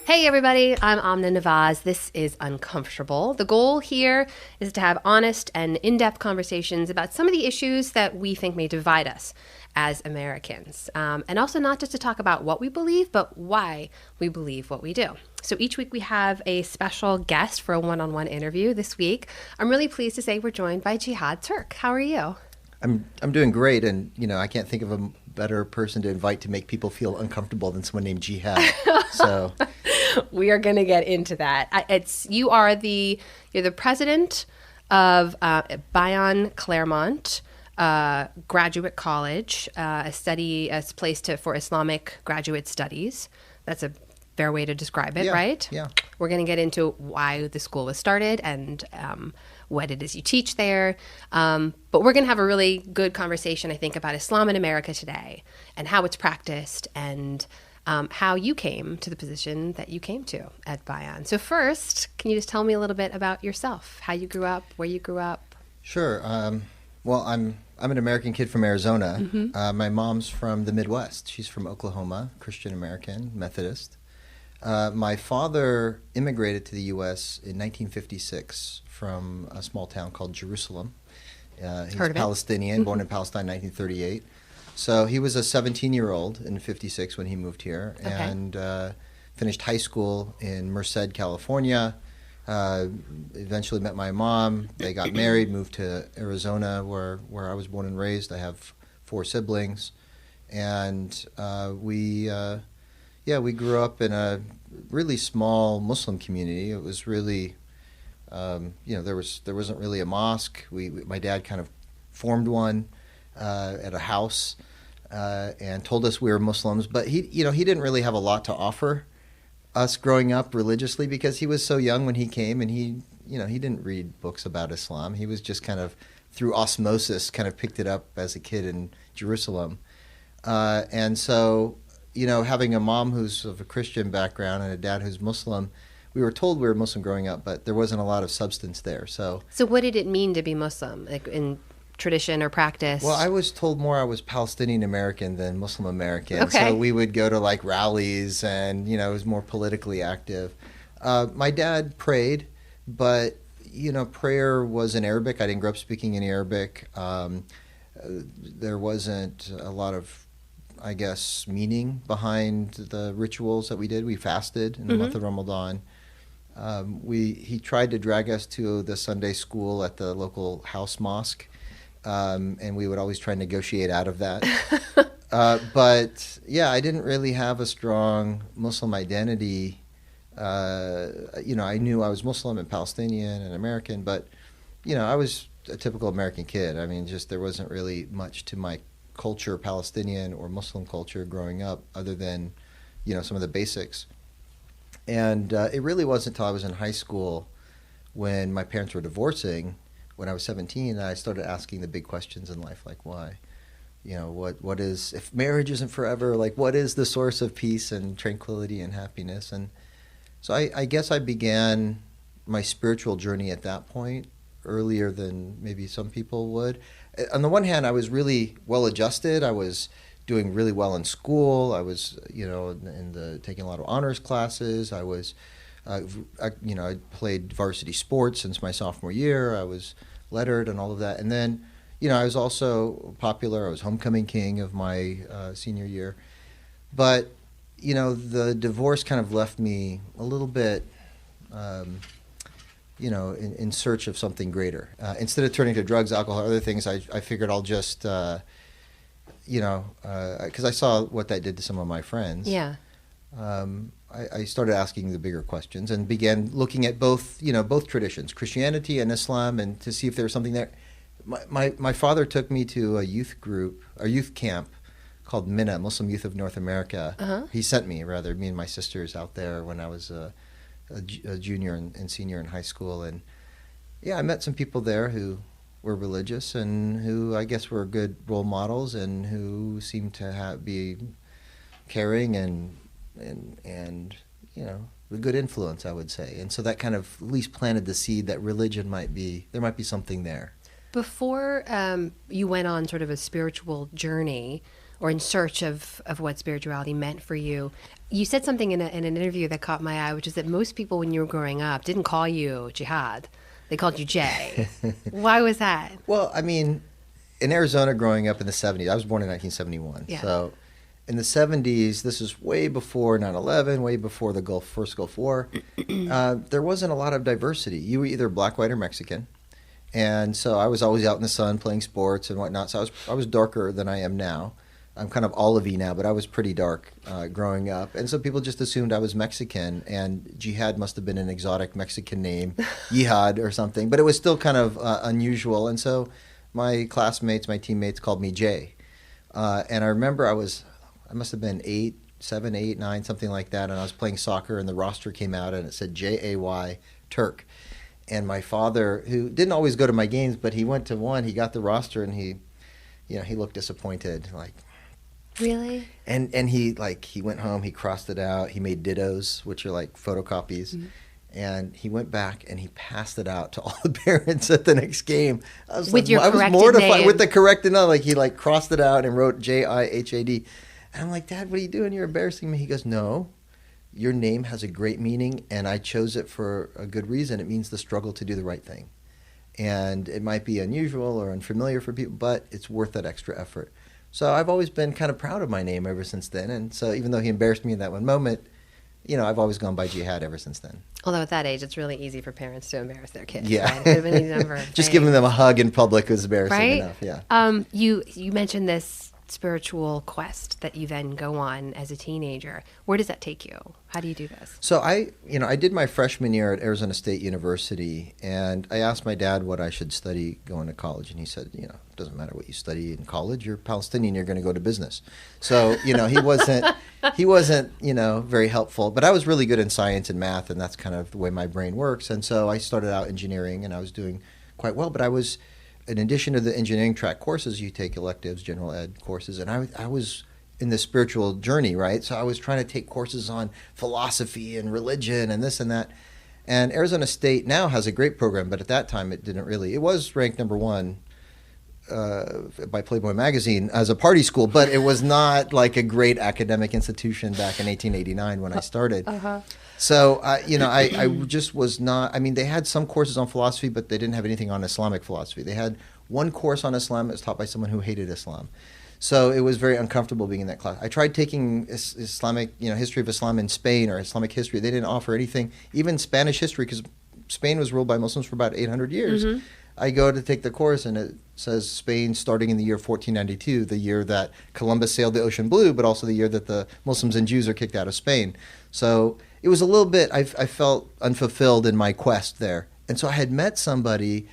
Hey everybody, I'm Amna Nawaz. This is Uncomfortable. The goal here is to have honest and in-depth conversations about some of the issues that we think may divide us as Americans. And also not just to talk about what we believe, but why we believe what we do. So each week we have a special guest for a one-on-one interview. This week, I'm really pleased to say we're joined by Jihad Turk. How are you? I'm doing great, and I can't think of a better person to invite to make people feel uncomfortable than someone named Jihad. So we are going to get into that. You're the president of Bayan Claremont Graduate College, a place for Islamic graduate studies. That's a fair way to describe it, yeah, right? Yeah. We're going to get into why the school was started and what it is you teach there. But we're going to have a really good conversation, I think, about Islam in America today and how it's practiced and how you came to the position that you came to at Bayan. So first, can you just tell me a little bit about yourself, how you grew up, where you grew up? Sure. Well, I'm an American kid from Arizona. Mm-hmm. My mom's from the Midwest. She's from Oklahoma, Christian American, Methodist. My father immigrated to the U.S. in 1956 from a small town called Jerusalem. He's Palestinian, born in Palestine in 1938. So he was a 17-year-old in 56 when he moved here, Okay. and finished high school in Merced, California. Eventually met my mom. They got married, moved to Arizona, where I was born and raised. I have 4 siblings, and we grew up in a really small Muslim community. It was really, there wasn't really a mosque. My dad kind of formed one at a house and told us we were Muslims, but he didn't really have a lot to offer us growing up religiously because he was so young when he came, and he didn't read books about Islam. He was just kind of through osmosis kind of picked it up as a kid in Jerusalem, and so. Having a mom who's of a Christian background and a dad who's Muslim, we were told we were Muslim growing up, but there wasn't a lot of substance there. So what did it mean to be Muslim, like in tradition or practice? Well, I was told more I was Palestinian American than Muslim American. Okay. So we would go to like rallies and, it was more politically active. My dad prayed, but, prayer was in Arabic. I didn't grow up speaking any Arabic. There wasn't a lot of meaning behind the rituals that we did. We fasted in the month of Ramadan. He tried to drag us to the Sunday school at the local house mosque, and we would always try and negotiate out of that. But yeah, I didn't really have a strong Muslim identity. I knew I was Muslim and Palestinian and American, but I was a typical American kid. I mean, just there wasn't really much to my culture, Palestinian or Muslim culture growing up, other than, some of the basics. And it really wasn't until I was in high school when my parents were divorcing, when I was 17, that I started asking the big questions in life, like why? What is, if marriage isn't forever, like what is the source of peace and tranquility and happiness? And so I guess I began my spiritual journey at that point earlier than maybe some people would. On the one hand, I was really well adjusted. I was doing really well in school. I was, taking a lot of honors classes. I was, I played varsity sports since my sophomore year. I was lettered and all of that. And then, I was also popular. I was homecoming king of my senior year. But, the divorce kind of left me a little bit, in search of something greater. Instead of turning to drugs, alcohol, other things, I figured I'll just, because I saw what that did to some of my friends. Yeah. I started asking the bigger questions and began looking at both traditions, Christianity and Islam, and to see if there was something there. My father took me to a youth camp called MINA, Muslim Youth of North America. Uh-huh. He sent me, me and my sisters out there when I was a junior and senior in high school, and I met some people there who were religious and who I guess were good role models and who seemed to be caring and a good influence, I would say. And so that kind of at least planted the seed that religion there might be something there. Before you went on sort of a spiritual journey, or in search of what spirituality meant for you. You said something in an interview that caught my eye, which is that most people when you were growing up didn't call you Jihad. They called you Jay. Why was that? Well, I mean, in Arizona growing up in the 70s, I was born in 1971. Yeah. So in the 70s, this is way before 9/11, way before the first Gulf War. There wasn't a lot of diversity. You were either black, white, or Mexican. And so I was always out in the sun playing sports and whatnot. So I was darker than I am now. I'm kind of olive-y now, but I was pretty dark growing up. And so people just assumed I was Mexican, and Jihad must have been an exotic Mexican name, Jihad or something. But it was still kind of unusual. And so my classmates, my teammates called me Jay. And I remember I must have been 7, 8, 9, something like that. And I was playing soccer, and the roster came out, and it said Jay, Turk. And my father, who didn't always go to my games, but he went to one, he got the roster, and he looked disappointed, like, really? And he went home, he crossed it out, he made dittos, which are like photocopies, and he went back and he passed it out to all the parents at the next game. I was mortified name. with the corrected name. Like, he crossed it out and wrote Jihad, and I'm like, Dad, what are you doing? You're embarrassing me. He goes, no, your name has a great meaning, and I chose it for a good reason. It means the struggle to do the right thing, and it might be unusual or unfamiliar for people, but it's worth that extra effort. So I've always been kind of proud of my name ever since then. And so even though he embarrassed me in that one moment, I've always gone by Jihad ever since then. Although at that age, it's really easy for parents to embarrass their kids. Yeah. Right? It could have been any number of Just things. giving them a hug in public was embarrassing enough. Yeah. You mentioned this spiritual quest that you then go on as a teenager. Where does that take you? How do you do this? So I did my freshman year at Arizona State University, and I asked my dad what I should study going to college, and he said, it doesn't matter what you study in college. You're Palestinian. You're going to go to business. So he wasn't very helpful. But I was really good in science and math, and that's kind of the way my brain works. And so I started out engineering, and I was doing quite well. But I was, in addition to the engineering track courses, you take electives, general ed courses, and I was in this spiritual journey, right? So I was trying to take courses on philosophy and religion and this and that. And Arizona State now has a great program, but at that time it didn't really. It was ranked number 1 by Playboy magazine as a party school, but it was not like a great academic institution back in 1889 when I started. So, I just was not. I mean, they had some courses on philosophy, but they didn't have anything on Islamic philosophy. They had one course on Islam that was taught by someone who hated Islam. So it was very uncomfortable being in that class. I tried taking Islamic, history of Islam in Spain or Islamic history. They didn't offer anything, even Spanish history, because Spain was ruled by Muslims for about 800 years. I go to take the course, and it says Spain starting in the year 1492, the year that Columbus sailed the ocean blue, but also the year that the Muslims and Jews are kicked out of Spain. So it was a little bit, I felt unfulfilled in my quest there. And so I had met somebody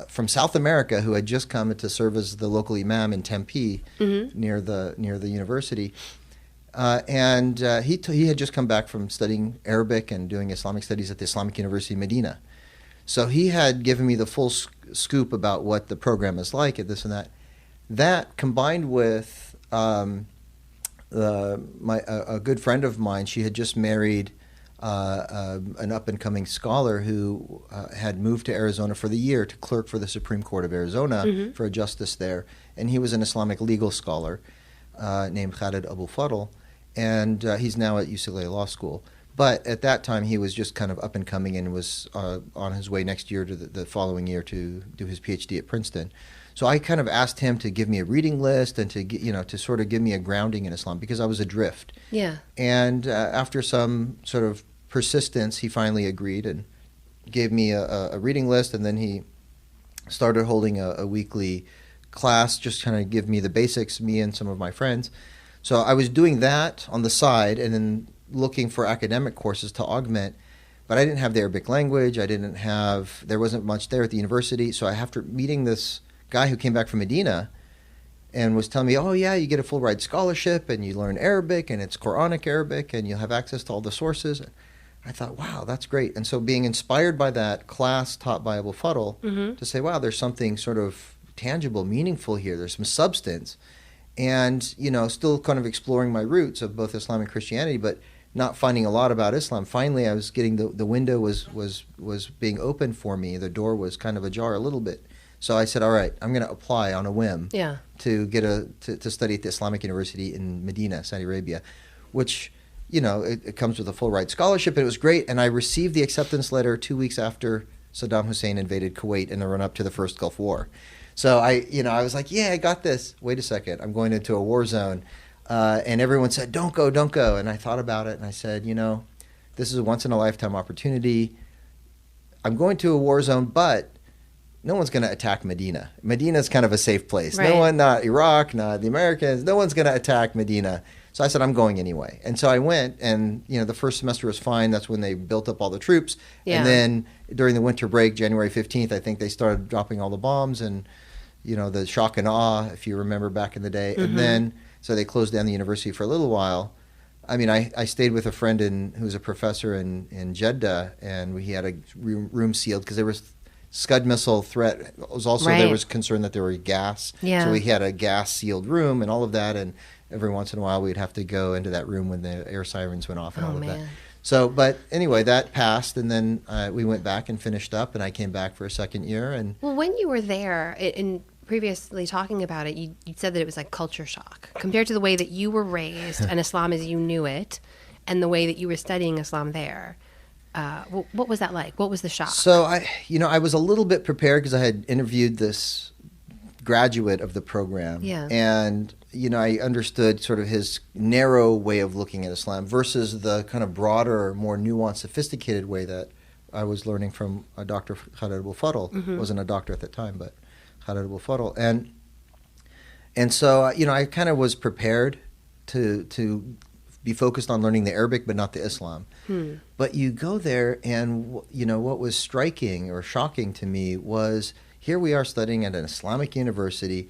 from South America who had just come to serve as the local imam in Tempe, near the university. And he had just come back from studying Arabic and doing Islamic studies at the Islamic University in Medina. So he had given me the full scoop about what the program is like and this and that. That combined with a good friend of mine, she had just married an up-and-coming scholar who had moved to Arizona for the year to clerk for the Supreme Court of Arizona for a justice there. And he was an Islamic legal scholar named Khalid Abu Fadl, and he's now at UCLA Law School. But at that time, he was just kind of up and coming and was on his way next year to the following year to do his PhD at Princeton. So I kind of asked him to give me a reading list and to sort of give me a grounding in Islam because I was adrift. Yeah. And after some sort of persistence, he finally agreed and gave me a reading list, and then he started holding a weekly class, just kind of give me the basics, me and some of my friends. So I was doing that on the side and then looking for academic courses to augment, but I didn't have the Arabic language. There wasn't much there at the university. So after meeting this guy who came back from Medina and was telling me, oh yeah, you get a full ride scholarship and you learn Arabic and it's Quranic Arabic and you'll have access to all the sources. I thought, wow, that's great. And so being inspired by that class taught by Abu Fadl to say, wow, there's something sort of tangible, meaningful here. There's some substance. And, still kind of exploring my roots of both Islam and Christianity, but not finding a lot about Islam. Finally, I was getting the window was being opened for me. The door was kind of ajar a little bit. So I said, all right, I'm going to apply on a whim Yeah. to get to study at the Islamic University in Medina, Saudi Arabia, which, it comes with a full ride scholarship, and it was great. And I received the acceptance letter 2 weeks after Saddam Hussein invaded Kuwait in the run up to the first Gulf War. So I was like, yeah, I got this. Wait a second, I'm going into a war zone. And everyone said, don't go, don't go. And I thought about it, and I said, this is a once in a lifetime opportunity. I'm going to a war zone, but no one's going to attack Medina. Medina's kind of a safe place. Right. No one, not Iraq, not the Americans, no one's going to attack Medina. So I said, I'm going anyway. And so I went, and the first semester was fine. That's when they built up all the troops. Yeah. And then during the winter break, January 15th, I think they started dropping all the bombs and, the shock and awe, if you remember back in the day. Mm-hmm. And then, so they closed down the university for a little while. I mean, I stayed with a friend who's a professor in Jeddah, and we had a room sealed because there was Scud missile threat. It was also Right. There was concern that there were gas. Yeah. So we had a gas sealed room and all of that, and every once in a while we'd have to go into that room when the air sirens went off and all of that. So, but anyway, that passed, and then we went back and finished up, and I came back for a second year. And Well, when you were there, in previously talking about it, you said that it was like culture shock compared to the way that you were raised and Islam as you knew it, and the way that you were studying Islam there. What was that like? What was the shock? So I was a little bit prepared because I had interviewed this graduate of the program. Yeah. And, I understood sort of his narrow way of looking at Islam versus the kind of broader, more nuanced, sophisticated way that I was learning from Dr. Khaled Abou-Fadl. Mm-hmm. Wasn't a doctor at the time, but Khaled Abou-Fadl. And so, I kind of was prepared to be focused on learning the Arabic, but not the Islam. But you go there, and, what was striking or shocking to me was here we are studying at an Islamic university.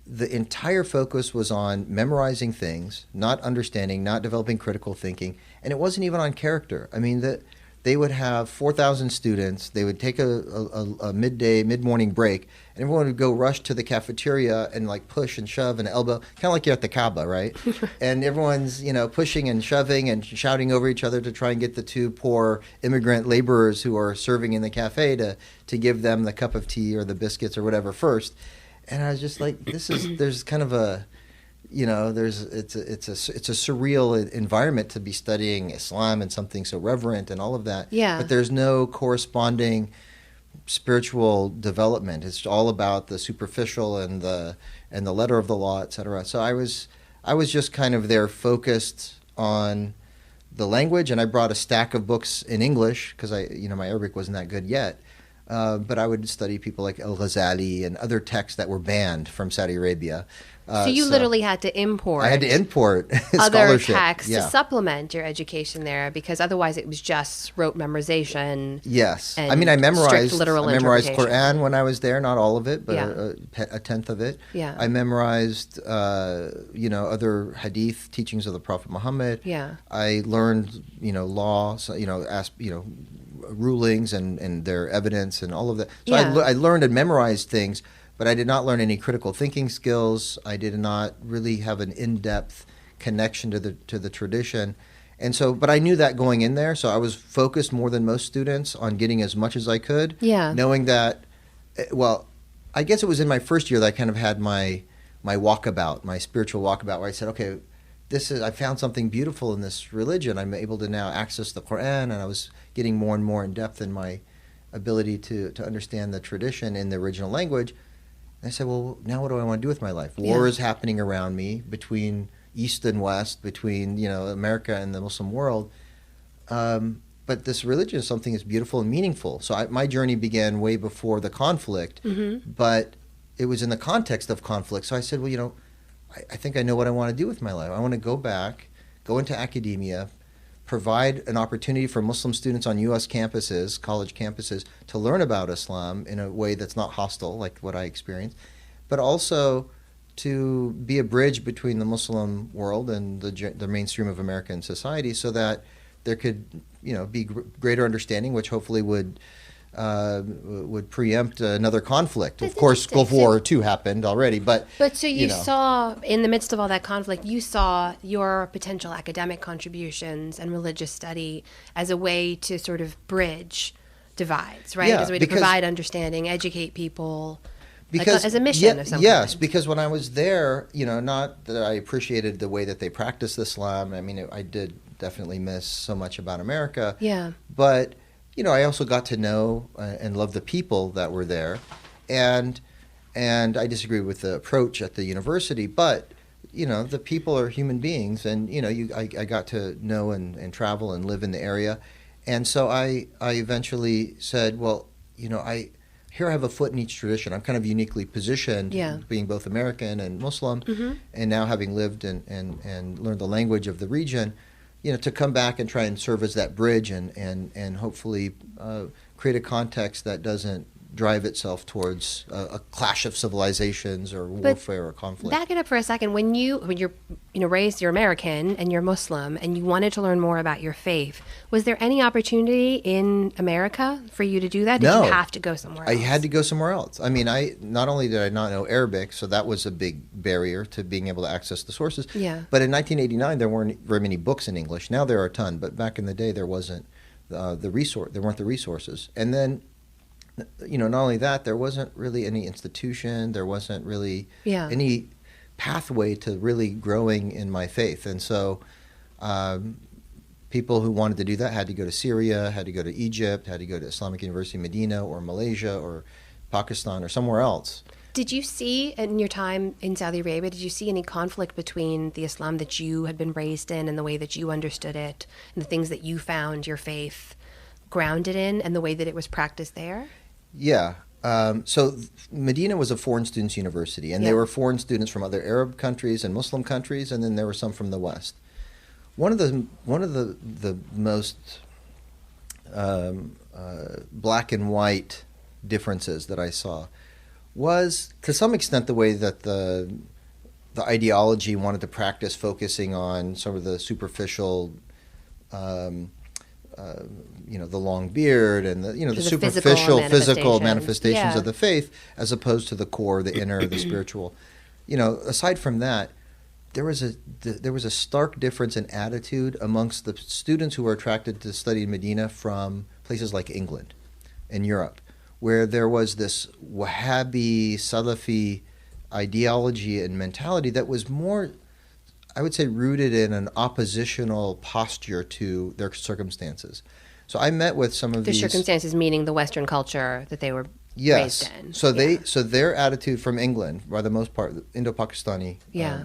The entire focus was on memorizing things, not understanding, not developing critical thinking, and it wasn't even on character. I mean, they would have 4,000 students. They would take a mid-morning break, and everyone would go rush to the cafeteria and like push and shove and elbow, kind of like you're at the Kaaba, right? And everyone's pushing and shoving and shouting over each other to try and get the two poor immigrant laborers who are serving in the cafe to give them the cup of tea or the biscuits or whatever first. And I was just like, there's kind of a, it's a surreal environment to be studying Islam and something so reverent and all of that. Yeah. But there's no corresponding spiritual development. It's all about the superficial and the letter of the law, et cetera. So I was just kind of there focused on the language, and I brought a stack of books in English because my Arabic wasn't that good yet. But I would study people like Al-Ghazali and other texts that were banned from Saudi Arabia. So you literally had to import. I had to import other scholarship. texts Yeah. to supplement your education there, because otherwise it was just rote memorization. Yes, and I mean I memorized strict literal Quran interpretation. when I was there, not all of it, but Yeah. a tenth of it. Yeah. I memorized other hadith teachings of the Prophet Muhammad. Yeah. I learned law, rulings and their evidence and all of that. So Yeah. I learned and memorized things, but I did not learn any critical thinking skills. I did not really have an in-depth connection to the tradition. And so, but I knew that going in there, so I was focused more than most students on getting as much as I could, Yeah. knowing that, I guess it was in my first year that I kind of had my walkabout, my spiritual walkabout, where I said, okay, I found something beautiful in this religion. I'm able to now access the Quran, and I was getting more and more in depth in my ability to understand the tradition in the original language. And I said, well, now what do I want to do with my life? War is happening around me between East and West, between America and the Muslim world. But this religion is something that's beautiful and meaningful. So my journey began way before the conflict, but it was in the context of conflict. So I said, well, I think I know what I want to do with my life. I want to go back, go into academia, provide an opportunity for Muslim students on U.S. campuses, college campuses, to learn about Islam in a way that's not hostile, like what I experienced, but also to be a bridge between the Muslim world and the mainstream of American society, so that there could, be greater understanding, which hopefully would preempt another conflict. That's of course, interesting. Gulf War II happened already, but so you saw, in the midst of all that conflict, you saw your potential academic contributions and religious study as a way to sort of bridge divides, right? Yeah, as a way to provide understanding, educate people, because as a mission of some yes, kind. because when I was there, not that I appreciated the way that they practiced Islam. I mean, I did definitely miss so much about America. Yeah. But I also got to know and love the people that were there, and I disagree with the approach at the university, but the people are human beings, and I got to know and travel and live in the area, and so I eventually said, well, I have a foot in each tradition. I'm kind of uniquely positioned, being both American and Muslim, and now having lived and learned the language of the region, to come back and try and serve as that bridge and hopefully create a context that doesn't drive itself towards a clash of civilizations or warfare or conflict. Back it up for a second. When you're raised, you're American and you're Muslim, and you wanted to learn more about your faith, was there any opportunity in America for you to do that? Did No. you have to go somewhere else? I had to go somewhere else. I mean, not only did I not know Arabic, so that was a big barrier to being able to access the sources. Yeah. But in 1989, there weren't very many books in English. Now there are a ton, but back in the day, there wasn't there weren't the resources. And then, not only that, there wasn't really any institution. There wasn't really any pathway to really growing in my faith. And so people who wanted to do that had to go to Syria, had to go to Egypt, had to go to Islamic University Medina or Malaysia or Pakistan or somewhere else. Did you see, in your time in Saudi Arabia, did you see any conflict between the Islam that you had been raised in and the way that you understood it and the things that you found your faith grounded in and the way that it was practiced there? Yeah. So Medina was a foreign students university, and there were foreign students from other Arab countries and Muslim countries, and then there were some from the West. One of the most black and white differences that I saw was, to some extent, the way that the ideology wanted to practice focusing on some of the superficial, the long beard and the superficial physical manifestations of the faith, as opposed to the core, the inner, the spiritual. Aside from that, there was a stark difference in attitude amongst the students who were attracted to study in Medina from places like England and Europe, where there was this Wahhabi, Salafi ideology and mentality that was more, I would say, rooted in an oppositional posture to their circumstances. So I met with some of the these circumstances, meaning the Western culture that they were yes. raised in. So their attitude from England, by the most part, Indo-Pakistani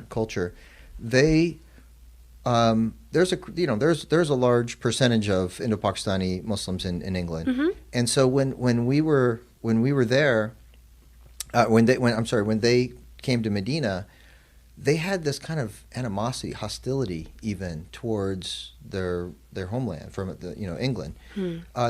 culture, there's a large percentage of Indo-Pakistani Muslims in England, and so when we were there, when they came to Medina, they had this kind of animosity, hostility, even towards their homeland from England.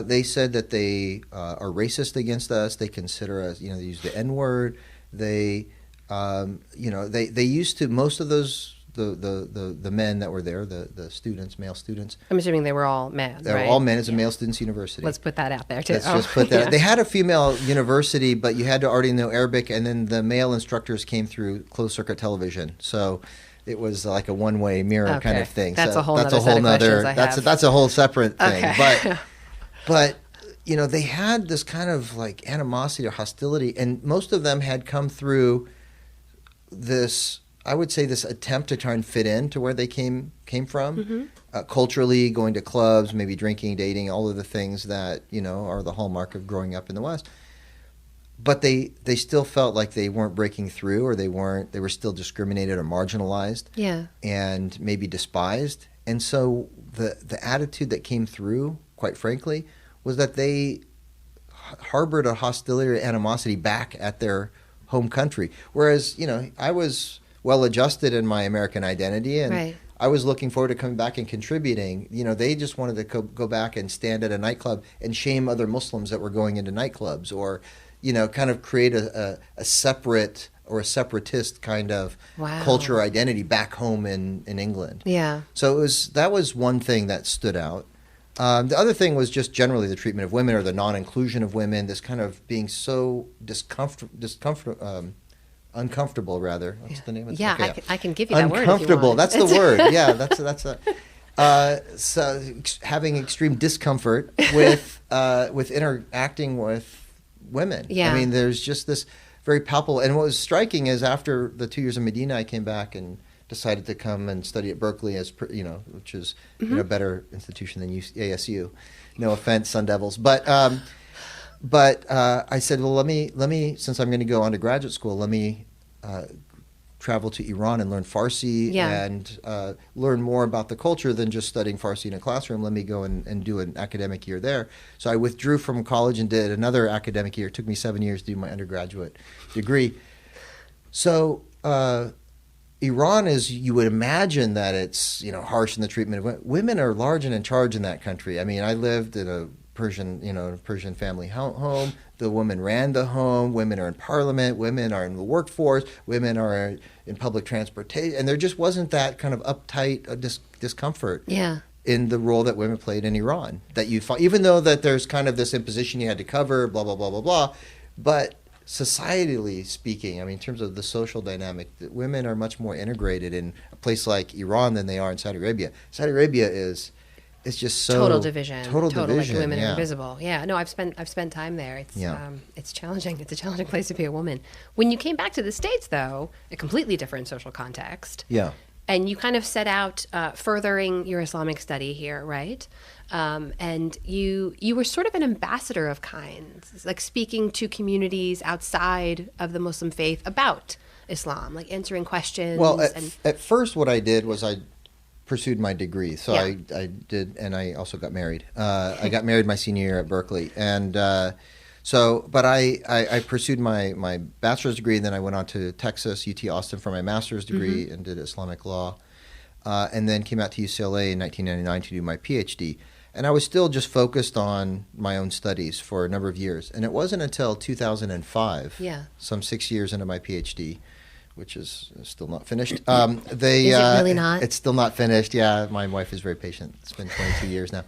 They said that they are racist against us. They consider us, they use the N-word. They used to, most of those the men that were there, the students, male students. I'm assuming they were all men. They were all men. It's a male students university. Let's put that out there too. Let's just put that. They had a female university, but you had to already know Arabic, and then the male instructors came through closed circuit television. So it was like a one-way mirror kind of thing. That's so a whole nother. That's a whole separate thing. Okay. But they had this kind of like animosity or hostility, and most of them had come through this, I would say, this attempt to try and fit in to where they came from, culturally, going to clubs, maybe drinking, dating, all of the things that are the hallmark of growing up in the West. But they still felt like they weren't breaking through, or they were still discriminated or marginalized, and maybe despised. And so the attitude that came through, quite frankly, was that they harbored a hostility or animosity back at their home country. Whereas, I was well adjusted in my American identity, and I was looking forward to coming back and contributing. They just wanted to go back and stand at a nightclub and shame other Muslims that were going into nightclubs, or kind of create a separate or a separatist kind of culture identity back home in England. Yeah. So that was one thing that stood out. The other thing was just generally the treatment of women, or the non-inclusion of women, this kind of being so uncomfortable, rather. What's the name of it? Yeah, okay, I can give you that word if you uncomfortable. want. That's the word. Yeah, that's a. So having extreme discomfort with interacting with women. Yeah. I mean, there's just this very palpable. And what was striking is after the 2 years in Medina, I came back and decided to come and study at Berkeley, which is a better institution than ASU. No offense, Sun Devils, but I said, well, let me since I'm going to go on to graduate school, let me travel to Iran and learn Farsi and learn more about the culture than just studying Farsi in a classroom. Let me go and do an academic year there. So I withdrew from college and did another academic year. It took me 7 years to do my undergraduate degree. So Iran is, you would imagine that it's, harsh in the treatment of women. Women are large and in charge in that country. I mean, I lived in a Persian family home. The woman ran the home. Women are in parliament. Women are in the workforce. Women are in public transportation. And there just wasn't that kind of uptight discomfort in the role that women played in Iran. That you fought, even though that there's kind of this imposition you had to cover, blah, blah, blah, blah, blah. But societally speaking, I mean, in terms of the social dynamic, women are much more integrated in a place like Iran than they are in Saudi Arabia. Saudi Arabia is... It's just so total division. Like women are yeah. invisible. Yeah, no, I've spent time there. It's challenging. It's a challenging place to be a woman. When you came back to the States, though, a completely different social context. Yeah. And you kind of set out furthering your Islamic study here, right? And you were sort of an ambassador of kinds, like speaking to communities outside of the Muslim faith about Islam, like answering questions. Well, at first, what I did was I pursued my degree. So I did, and I also got married. I got married my senior year at Berkeley. And but I pursued my bachelor's degree, and then I went on to Texas, UT Austin for my master's degree and did Islamic law. And then came out to UCLA in 1999 to do my PhD. And I was still just focused on my own studies for a number of years. And it wasn't until 2005, some 6 years into my PhD, which is still not finished. Is it really not? It's still not finished. Yeah, my wife is very patient. It's been 22 years now.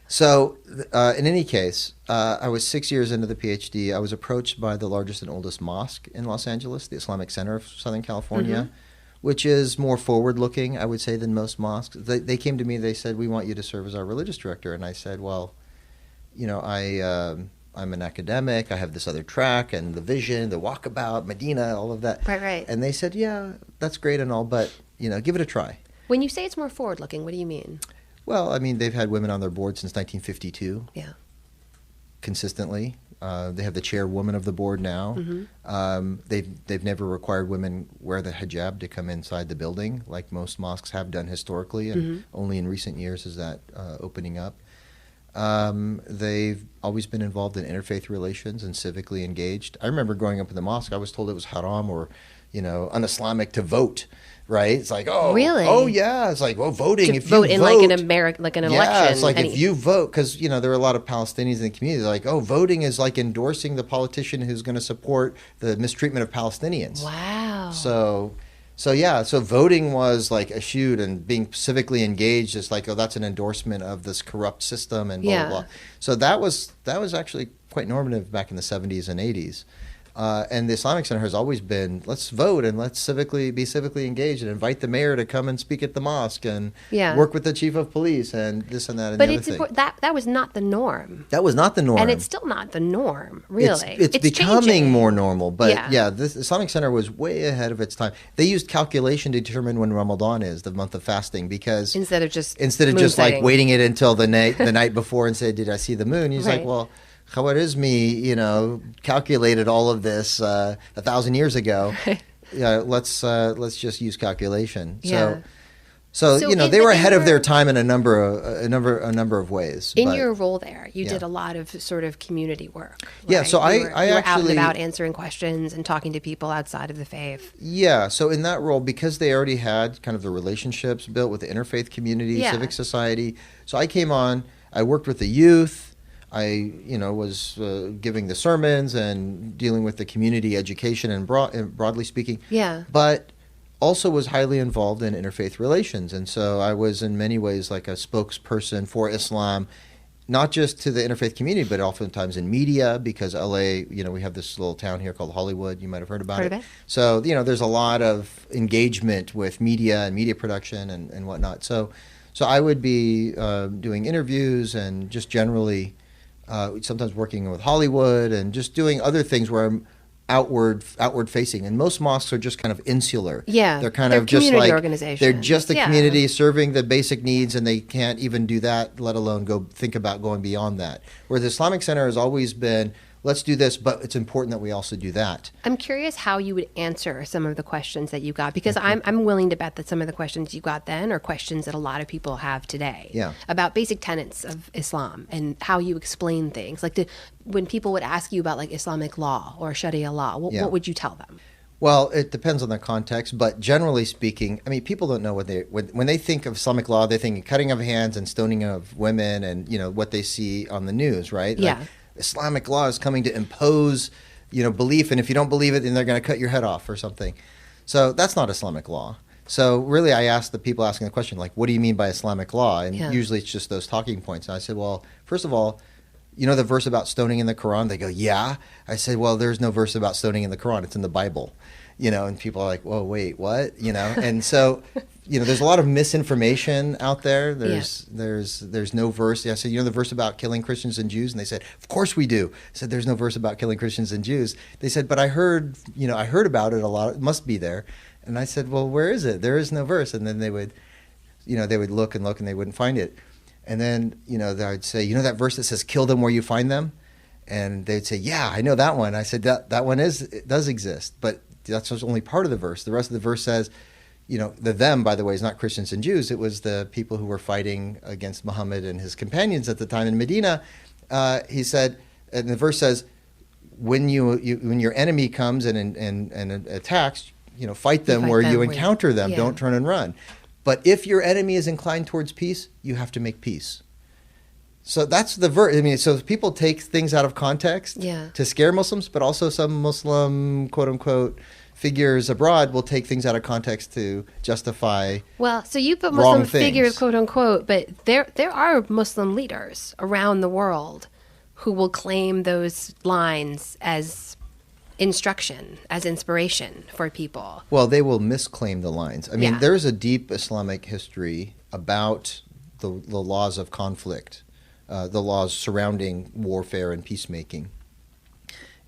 So in any case, I was 6 years into the PhD. I was approached by the largest and oldest mosque in Los Angeles, the Islamic Center of Southern California, which is more forward-looking, I would say, than most mosques. They came to me. They said, "We want you to serve as our religious director." And I said, "Well, I'm an academic. I have this other track and the vision, the walkabout, Medina, all of that." Right. And they said, "Yeah, that's great and all, but give it a try." When you say it's more forward-looking, what do you mean? Well, I mean, they've had women on their board since 1952. Yeah. Consistently. They have the chairwoman of the board now. They've never required women wear the hijab to come inside the building, like most mosques have done historically, and only in recent years is that opening up. They've always been involved in interfaith relations and civically engaged. I remember growing up in the mosque, I was told it was haram or, un-Islamic to vote, right? It's like, oh, really? Oh, yeah. It's like, well, voting. To if vote you in vote, like an election. Yeah, it's like if you vote, because there are a lot of Palestinians in the community. They're like, oh, voting is like endorsing the politician who's going to support the mistreatment of Palestinians. Wow. So voting was like a shoot, and being civically engaged is like, oh, that's an endorsement of this corrupt system and blah, blah, blah. So that was actually quite normative back in the 70s and 80s. And the Islamic Center has always been, let's vote and let's be civically engaged and invite the mayor to come and speak at the mosque and work with the chief of police and this and that and but the it's other thing. That was not the norm. That was not the norm. And it's still not the norm, really. It's becoming changing. more normal. But this Islamic Center was way ahead of its time. They used calculation to determine when Ramadan is, the month of fasting, because instead of just like waiting it until the night before and say, did I see the moon? He's like, well, Khawarizmi, calculated all of this 1,000 years ago. Let's just use calculation. So they were ahead of their time in a number of ways. In your role there, you did a lot of sort of community work. Right? Yeah, so you were I out and about answering questions and talking to people outside of the faith. Yeah, so in that role, because they already had kind of the relationships built with the interfaith community, civic society. So I came on, I worked with the youth. I, was giving the sermons and dealing with the community education and broadly speaking. Yeah. But also was highly involved in interfaith relations. And so I was in many ways like a spokesperson for Islam not just to the interfaith community, but oftentimes in media, because LA, we have this little town here called Hollywood. You might have heard about it. So, there's a lot of engagement with media and media production and whatnot. So I would be doing interviews and just generally sometimes working with Hollywood and just doing other things where I'm outward facing, and most mosques are just kind of insular. Yeah, they're kind of just like organizations. They're just the community serving the basic needs, and they can't even do that, let alone go think about going beyond that. Whereas the Islamic Center has always been, let's do this, but it's important that we also do that. I'm curious how you would answer some of the questions that you got, because I'm willing to bet that some of the questions you got then are questions that a lot of people have today about basic tenets of Islam and how you explain things. Like when people would ask you about like Islamic law or Sharia law, what would you tell them? Well, it depends on the context, but generally speaking, I mean, people don't know when they think of Islamic law, they think of cutting of hands and stoning of women and, what they see on the news, right? Yeah. Like, Islamic law is coming to impose, belief, and if you don't believe it, then they're going to cut your head off or something. So that's not Islamic law. So really, I asked the people asking the question, like, what do you mean by Islamic law? And usually it's just those talking points. And I said, well, first of all, the verse about stoning in the Quran? They go, yeah. I said, well, there's no verse about stoning in the Quran. It's in the Bible. And people are like, whoa, wait, what? And so, there's a lot of misinformation out there. There's no verse. I said, the verse about killing Christians and Jews? And they said, of course we do. I said, there's no verse about killing Christians and Jews. They said, but I heard about it a lot. It must be there. And I said, well, where is it? There is no verse. And then they would look and look and they wouldn't find it. And then, I'd say, that verse that says, kill them where you find them? And they'd say, yeah, I know that one. I said, that one it does exist, but that's just only part of the verse. The rest of the verse says, the them, by the way, is not Christians and Jews. It was the people who were fighting against Muhammad and his companions at the time in Medina. He said, and the verse says, when your enemy comes and attacks, fight them where you encounter them. Yeah. Don't turn and run. But if your enemy is inclined towards peace, you have to make peace. So that's the verse. I mean, so people take things out of context to scare Muslims, but also some Muslim, quote unquote, figures abroad will take things out of context to justify. Well, so you put Muslim figures, quote unquote, but there are Muslim leaders around the world who will claim those lines as instruction, as inspiration for people. Well, they will misclaim the lines. I mean, there's a deep Islamic history about the laws of conflict. The laws surrounding warfare and peacemaking.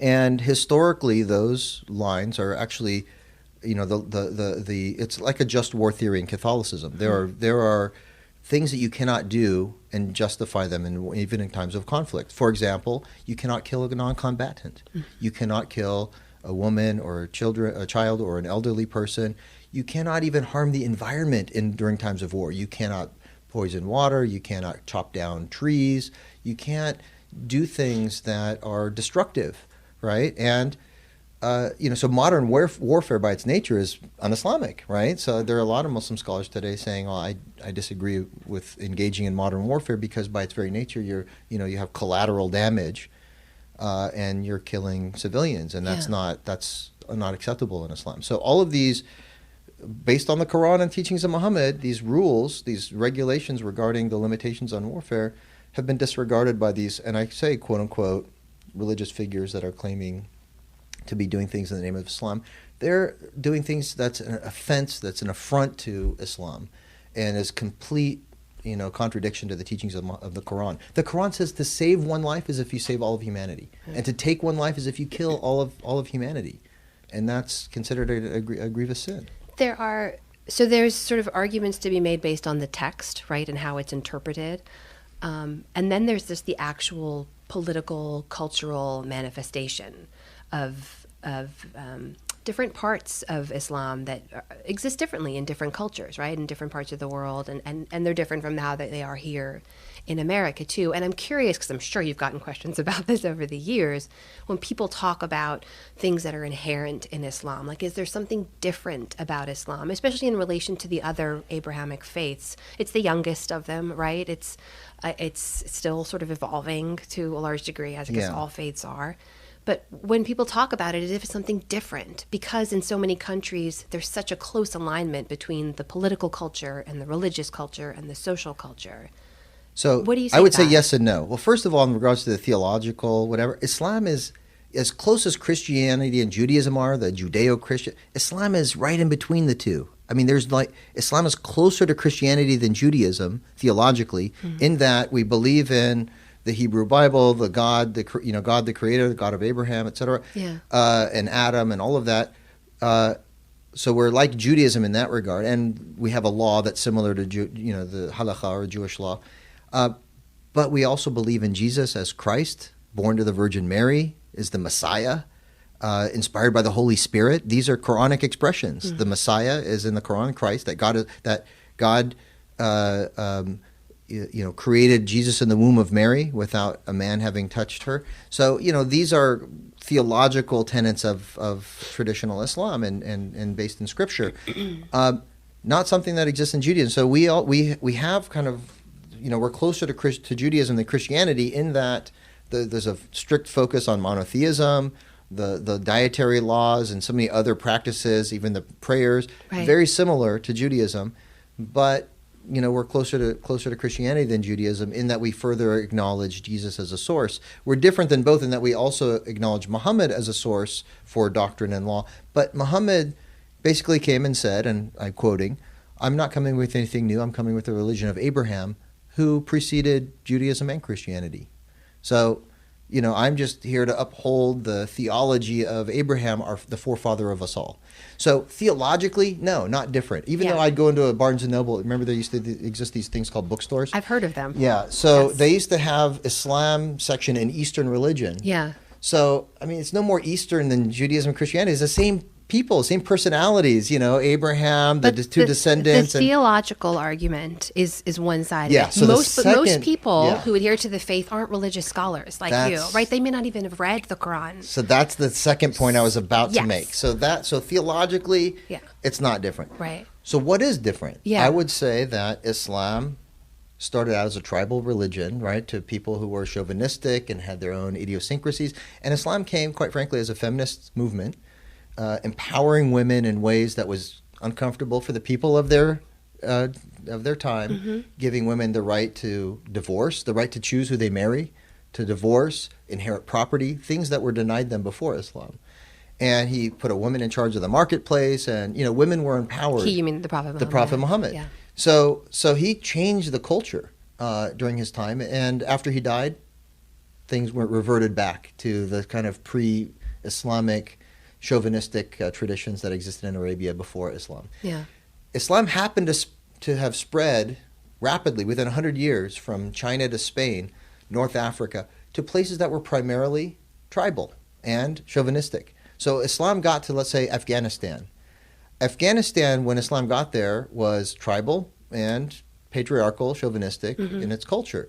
And historically, those lines are actually, it's like a just war theory in Catholicism. There are things that you cannot do and justify them even in times of conflict. For example, you cannot kill a non-combatant. You cannot kill a woman or a child or an elderly person. You cannot even harm the environment during times of war. You cannot poison water, you cannot chop down trees, you can't do things that are destructive, right? And, so modern warfare by its nature is un-Islamic, right? So there are a lot of Muslim scholars today saying, well, I disagree with engaging in modern warfare because by its very nature, you have collateral damage and you're killing civilians, and that's not acceptable in Islam. So all of these, based on the Quran and teachings of Muhammad, these rules, these regulations regarding the limitations on warfare have been disregarded by these, and I say, quote unquote, religious figures that are claiming to be doing things in the name of Islam. They're doing things that's an offense, that's an affront to Islam, and is complete, contradiction to the teachings of the Quran. The Quran says to save one life is if you save all of humanity, and to take one life is if you kill all of humanity, and that's considered a grievous sin. There's sort of arguments to be made based on the text, right, and how it's interpreted. And then there's just the actual political, cultural manifestation of different parts of Islam that exist differently in different cultures, right, in different parts of the world. And they're different from how they are here in America, too. And I'm curious, because I'm sure you've gotten questions about this over the years, when people talk about things that are inherent in Islam, like, is there something different about Islam, especially in relation to the other Abrahamic faiths? It's the youngest of them, right? It's still sort of evolving to a large degree, as I guess all faiths are. But when people talk about it as if it's something different, because in so many countries, there's such a close alignment between the political culture and the religious culture and the social culture. So What do you say I would to say that? yes and no. Well, first of all, in regards to the theological, whatever, Islam is as close as Christianity and Judaism are, the Judeo-Christian. Islam is right in between the two. I mean, Islam is closer to Christianity than Judaism theologically, in that we believe in the Hebrew Bible, the God, God the Creator, the God of Abraham, etc., Yeah. and Adam, and all of that. So we're like Judaism in that regard, and we have a law that's similar to the halakha or Jewish law. But we also believe in Jesus as Christ, born to the Virgin Mary, is the Messiah, inspired by the Holy Spirit. These are Quranic expressions. The Messiah is in the Quran, Christ, that God created Jesus in the womb of Mary without a man having touched her. So, these are theological tenets of traditional Islam and based in Scripture. Not something that exists in Judaism. So we have kind of, we're closer to Judaism than Christianity in that there's a strict focus on monotheism, the dietary laws, and so many other practices, even the prayers, Right. very similar to Judaism. But we're closer to Christianity than Judaism in that we further acknowledge Jesus as a source. We're different than both in that we also acknowledge Muhammad as a source for doctrine and law. But Muhammad basically came and said, and I'm quoting, "I'm not coming with anything new. I'm coming with the religion of Abraham, who preceded Judaism and Christianity." So, I'm just here to uphold the theology of Abraham, the forefather of us all. So theologically, no, not different. Even Yeah. though I'd go into a Barnes & Noble, remember there used to exist these things called bookstores? I've heard of them. Yeah, so Yes. they used to have Islam section in Eastern religion. Yeah. So, I mean, it's no more Eastern than Judaism and Christianity. It's the same people, same personalities, Abraham, the two descendants. The theological argument is one side Yeah, of it. so the Most second- people yeah. who adhere to the faith aren't religious scholars like you, That's- right? They may not even have read the Quran. So that's the second point I was about to Yes. make. So theologically, Yeah. it's not different. Right. So what is different? Yeah. I would say that Islam started out as a tribal religion, right, to people who were chauvinistic and had their own idiosyncrasies. And Islam came, quite frankly, as a feminist movement, empowering women in ways that was uncomfortable for the people of their time, giving women the right to divorce, the right to choose who they marry, to divorce, inherit property, things that were denied them before Islam. And he put a woman in charge of the marketplace, and women were empowered. You mean the Prophet Muhammad? The Prophet Muhammad. Yeah. So he changed the culture during his time, and after he died, things were reverted back to the kind of pre-Islamic chauvinistic traditions that existed in Arabia before Islam. Yeah. Islam happened to have spread rapidly within 100 years from China to Spain, North Africa, to places that were primarily tribal and chauvinistic. So Islam got to, let's say, Afghanistan. Afghanistan, when Islam got there, was tribal and patriarchal, chauvinistic in its culture.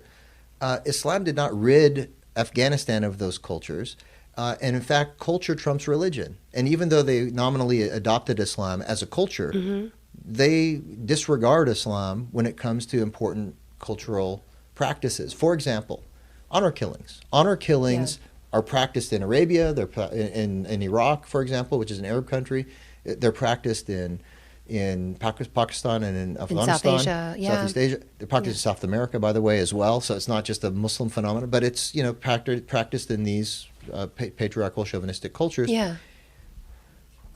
Islam did not rid Afghanistan of those cultures. And in fact, culture trumps religion. And even though they nominally adopted Islam as a culture, they disregard Islam when it comes to important cultural practices. For example, honor killings. Honor killings are practiced in Arabia, they're in Iraq, for example, which is an Arab country. They're practiced in Pakistan and in Afghanistan, South Asia, yeah. Southeast Asia. They're practiced in South America, by the way, as well. So it's not just a Muslim phenomenon, but it's practiced in these patriarchal, chauvinistic cultures. Yeah.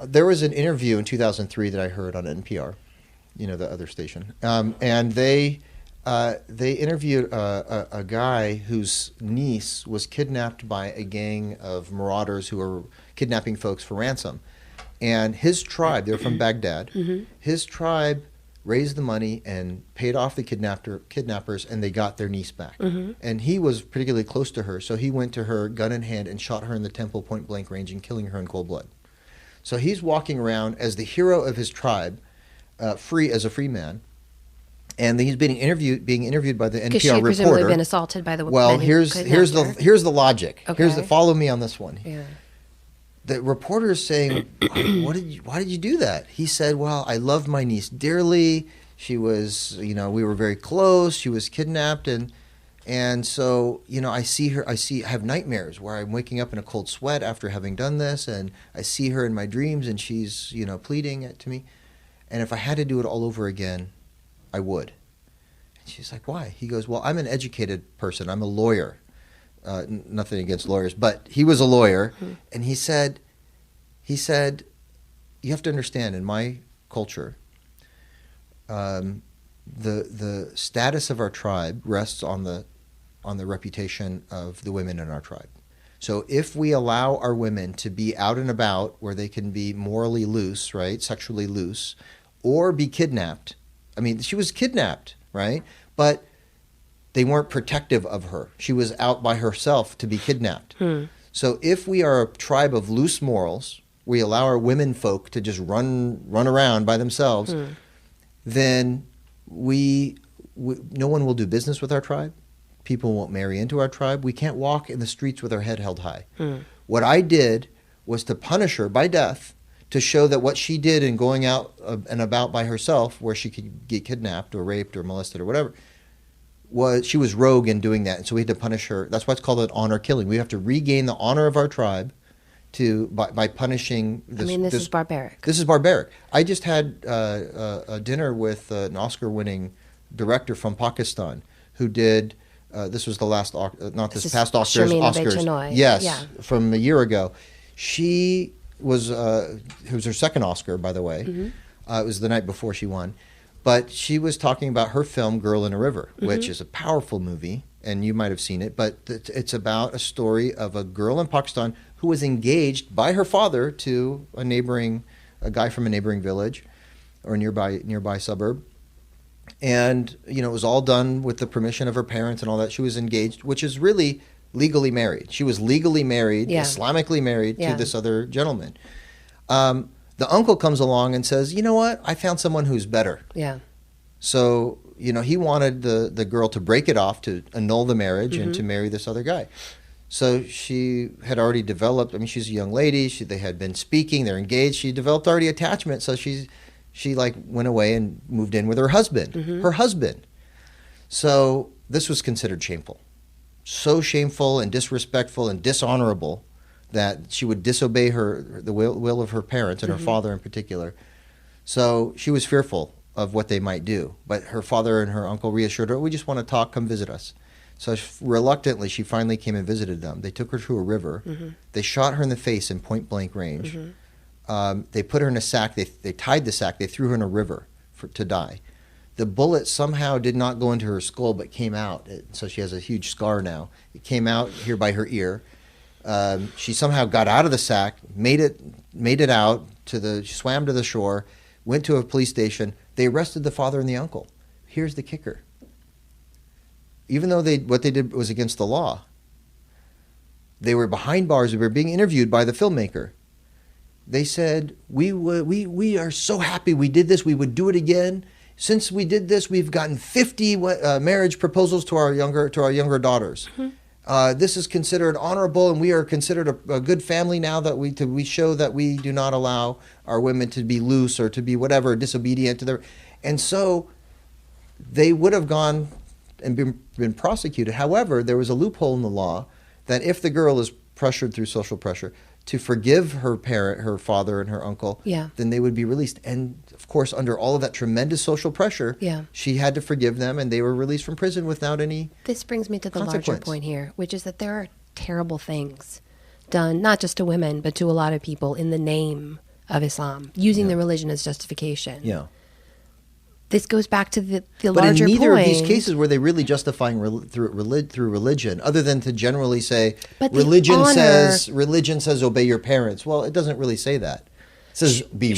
There was an interview in 2003 that I heard on NPR, the other station, and they interviewed a guy whose niece was kidnapped by a gang of marauders who were kidnapping folks for ransom. And his tribe, they're from Baghdad, his tribe raised the money and paid off the kidnappers, and they got their niece back. And he was particularly close to her, so he went to her, gun in hand, and shot her in the temple point blank range and killing her in cold blood. So he's walking around as the hero of his tribe, free as a free man. And he's being interviewed by the NPR Because she had reporter. presumably been assaulted by the Well, men who here's kidnapped her. the logic. Okay. Follow me on this one. Yeah. The reporter is saying, why did you do that? He said, well, I loved my niece dearly. She was, we were very close. She was kidnapped. And so, I have nightmares where I'm waking up in a cold sweat after having done this. And I see her in my dreams and she's, pleading to me. And if I had to do it all over again, I would. She's like, why? He goes, well, I'm an educated person. I'm a lawyer. Nothing against lawyers, but he was a lawyer. And he said, you have to understand, in my culture, the status of our tribe rests on the reputation of the women in our tribe. So if we allow our women to be out and about where they can be morally loose, right, sexually loose, or be kidnapped. I mean, she was kidnapped, right? But they weren't protective of her. She was out by herself to be kidnapped. So if we are a tribe of loose morals, we allow our women folk to just run around by themselves, then no one will do business with our tribe. People won't marry into our tribe. We can't walk in the streets with our head held high. What I did was to punish her by death, to show that what she did in going out and about by herself, where she could get kidnapped or raped or molested or whatever, she was rogue in doing that. And so we had to punish her. That's why it's called an honor killing. We have to regain the honor of our tribe by punishing this. I mean, this is barbaric. This is barbaric. I just had a dinner with an Oscar-winning director from Pakistan who did. This was the last, not this past Oscars. Oscars. Yes, yeah. From a year ago. She was, it was her second Oscar, by the way. It was the night before she won. But she was talking about her film, Girl in a River, which is a powerful movie, and you might have seen it. But it's about a story of a girl in Pakistan who was engaged by her father to a guy from a neighboring village or nearby suburb. And, it was all done with the permission of her parents and all that. She was engaged, which is really legally married. She was legally married, Islamically married to this other gentleman. The uncle comes along and says, you know what? I found someone who's better. Yeah. So, he wanted the girl to break it off, to annul the marriage and to marry this other guy. So she had already developed, she's a young lady. They had been speaking. They're engaged. She developed already attachment. So she went away and moved in with her husband. Her husband. So this was considered shameful. So shameful and disrespectful and dishonorable that she would disobey the will of her parents and her father in particular. So she was fearful of what they might do. But her father and her uncle reassured her, we just want to talk, come visit us. So reluctantly, she finally came and visited them. They took her to a river. They shot her in the face in point blank range. They put her in a sack. They tied the sack. They threw her in a river to die. The bullet somehow did not go into her skull, but came out. So she has a huge scar now. It came out here by her ear. She somehow got out of the sack, made it out she swam to the shore, went to a police station. They arrested the father and the uncle. Here's the kicker. Even though what they did was against the law, they were behind bars. They were being interviewed by the filmmaker. They said, we are so happy we did this. We would do it again. Since we did this, we've gotten 50 marriage proposals to our younger daughters. This is considered honorable, and we are considered a good family now that we show that we do not allow our women to be loose or to be whatever, disobedient to their. And so they would have gone and been prosecuted. However, there was a loophole in the law that if the girl is pressured through social pressure to forgive her father and her uncle, then they would be released. And of course, under all of that tremendous social pressure, she had to forgive them, and they were released from prison without any. This brings me to the larger point here, which is that there are terrible things done, not just to women, but to a lot of people in the name of Islam, using the religion as justification. Yeah. This goes back to the larger point. But in neither of these cases were they really justifying through religion, other than to generally say religion says obey your parents. Well, it doesn't really say that. It says be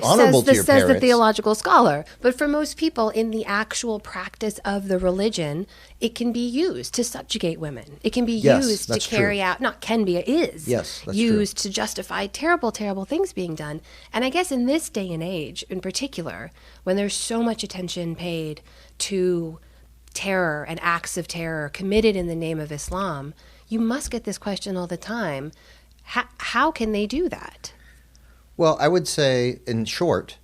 honorable to your parents. Says the theological scholar. But for most people, in the actual practice of the religion, it can be used to subjugate women. It can be used to carry out, not can be, it is used to justify terrible, terrible things being done. And I guess in this day and age, in particular, when there's so much attention paid to terror and acts of terror committed in the name of Islam, you must get this question all the time. How can they do that? Well, I would say, in short,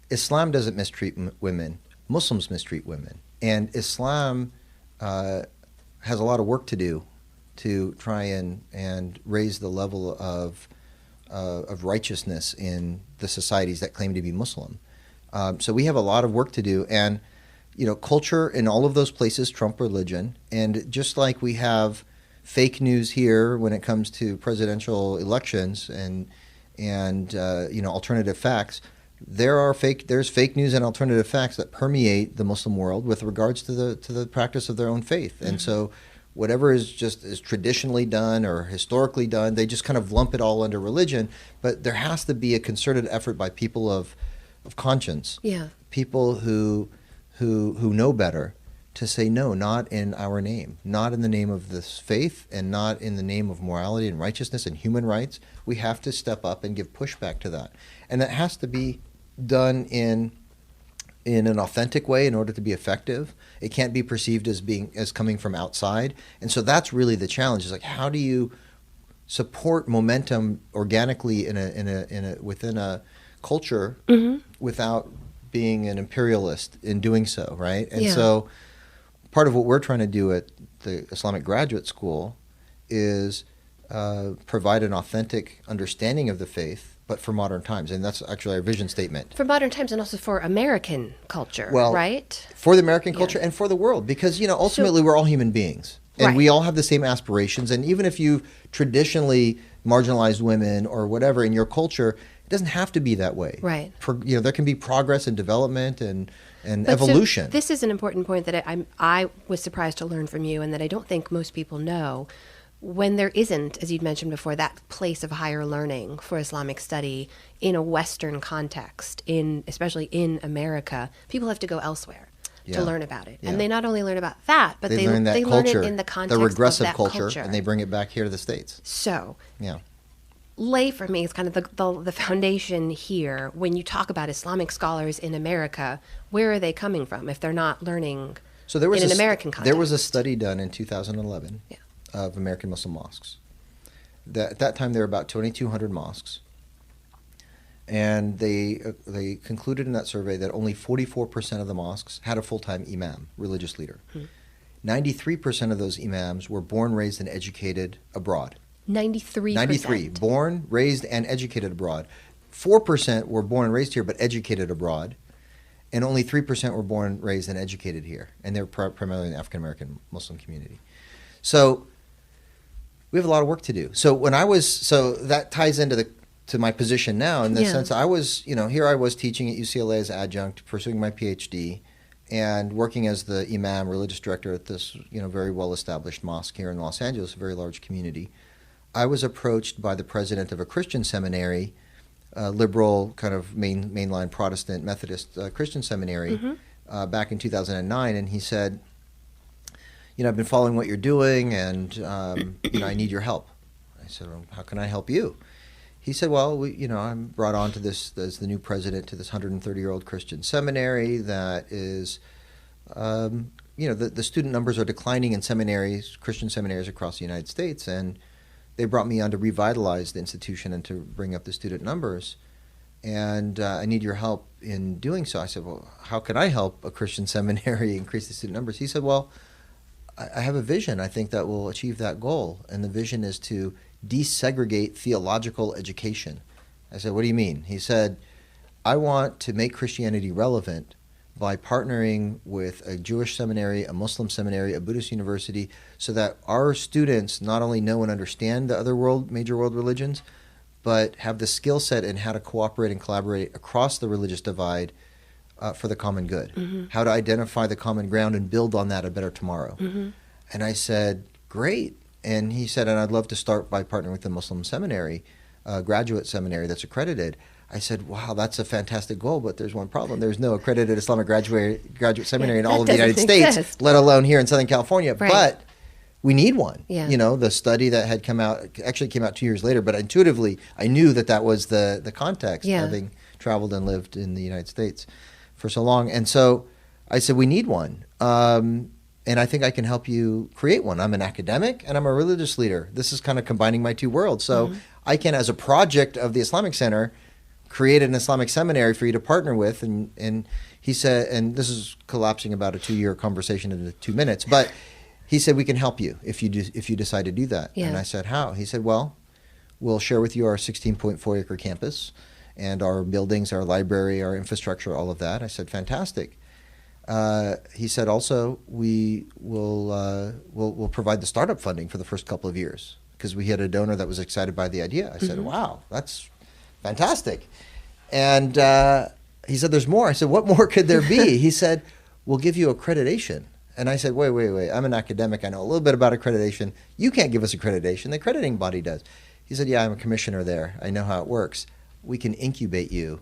Islam doesn't mistreat women. Muslims mistreat women. And Islam has a lot of work to do to try and raise the level of righteousness in the societies that claim to be Muslim. So we have a lot of work to do. And, culture in all of those places trump religion. And just like we have fake news here when it comes to presidential elections and alternative facts, there's fake news and alternative facts that permeate the Muslim world with regards to the practice of their own faith. And so whatever is traditionally done or historically done, they just kind of lump it all under religion. But there has to be a concerted effort by people of conscience, people who know better, to say no, not in our name, not in the name of this faith, and not in the name of morality and righteousness and human rights. We have to step up and give pushback to that, and that has to be done in an authentic way in order to be effective. It can't be perceived as coming from outside, and so that's really the challenge. Is like, how do you support momentum organically within a culture without being an imperialist in doing so, right? And so part of what we're trying to do at the Islamic Graduate School is provide an authentic understanding of the faith, but for modern times. And that's actually our vision statement. For modern times and also for American culture, right? For the American culture and for the world. Because, ultimately we're all human beings. And we all have the same aspirations. And even if you've traditionally marginalized women or whatever in your culture, it doesn't have to be that way. Right. There can be progress and development and but evolution. So this is an important point that I was surprised to learn from you, and that I don't think most people know. When there isn't, as you'd mentioned before, that place of higher learning for Islamic study in a Western context, especially in America, people have to go elsewhere to learn about it. And they not only learn about that, but they learn it in the context the regressive of that culture, and they bring it back here to the States. So lay for me is kind of the foundation here. When you talk about Islamic scholars in America, where are they coming from if they're not learning in an American context? There was a study done in 2011 of American Muslim mosques. At that time, there were about 2,200 mosques. And they concluded in that survey that only 44% of the mosques had a full-time imam, religious leader. 93% of those imams were born, raised, and educated abroad. 93. Born, raised, and educated abroad. 4% were born and raised here but educated abroad. And only 3% were born, raised, and educated here. And they're primarily in the African-American Muslim community. So we have a lot of work to do. So that ties into to my position now in the sense I was, here I was teaching at UCLA as adjunct, pursuing my PhD, and working as the imam, religious director at this, very well-established mosque here in Los Angeles, a very large community. I was approached by the president of a Christian seminary, liberal kind of mainline Protestant Methodist Christian seminary, back in 2009, and he said, I've been following what you're doing, and I need your help. I said, well, how can I help you? He said, well, I'm brought on to this as the new president to this 130-year-old Christian seminary that is, the student numbers are declining in seminaries, Christian seminaries across the United States, and they brought me on to revitalize the institution and to bring up the student numbers. And I need your help in doing so. I said, well, how can I help a Christian seminary increase the student numbers? He said, well, I have a vision, I think, that will achieve that goal. And the vision is to desegregate theological education. I said, what do you mean? He said, I want to make Christianity relevant by partnering with a Jewish seminary, a Muslim seminary, a Buddhist university, so that our students not only know and understand the other major world religions, but have the skill set in how to cooperate and collaborate across the religious divide for the common good, how to identify the common ground and build on that a better tomorrow. And I said, great. And he said, and I'd love to start by partnering with the Muslim seminary, graduate seminary that's accredited. I said, wow, that's a fantastic goal, but there's one problem. There's no accredited Islamic graduate seminary in all of the United States, let alone here in Southern California. Right. But we need one. The study that had come out actually came out 2 years later, but intuitively I knew that was the context, having traveled and lived in the United States for so long. And so I said, we need one. And I think I can help you create one. I'm an academic and I'm a religious leader. This is kind of combining my two worlds. So I can, as a project of the Islamic Center, create an Islamic seminary for you to partner with. And he said, and this is collapsing about a 2-year conversation into 2 minutes, but he said, we can help you if you decide to do that. And I said, how? He said, well, we'll share with you our 16.4 acre campus and our buildings, our library, our infrastructure, all of that. I said, fantastic. he said also we'll provide the startup funding for the first couple of years because we had a donor that was excited by the idea. I said, wow, that's fantastic. And he said, there's more. I said, what more could there be? He said, we'll give you accreditation. And I said, wait. I'm an academic. I know a little bit about accreditation. You can't give us accreditation. The accrediting body does. He said, yeah, I'm a commissioner there. I know how it works. We can incubate you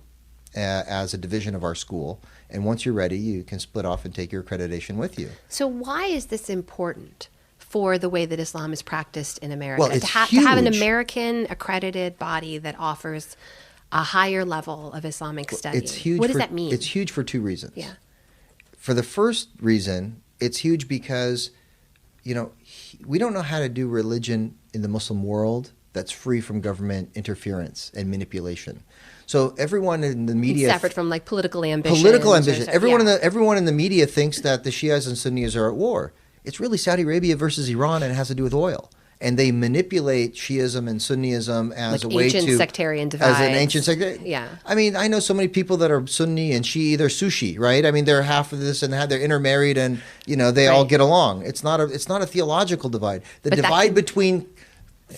as a division of our school. And once you're ready, you can split off and take your accreditation with you. So why is this important for the way that Islam is practiced in America? Well, it's to have an American accredited body that offers a higher level of Islamic study. It's huge. What does that mean? It's huge for two reasons. Yeah. For the first reason, it's huge because, we don't know how to do religion in the Muslim world that's free from government interference and manipulation. So everyone in the media, separate from like political ambition. Everyone in the media thinks that the Shias and Sunnis are at war. It's really Saudi Arabia versus Iran, and it has to do with oil. And they manipulate Shiism and Sunnism as like a way to sectarian divides. As an ancient sectarian. Yeah. I mean, I know so many people that are Sunni and Shia. They're sushi, right? I mean, they're half of this and they're intermarried, and they all get along. It's not a theological divide. The divide between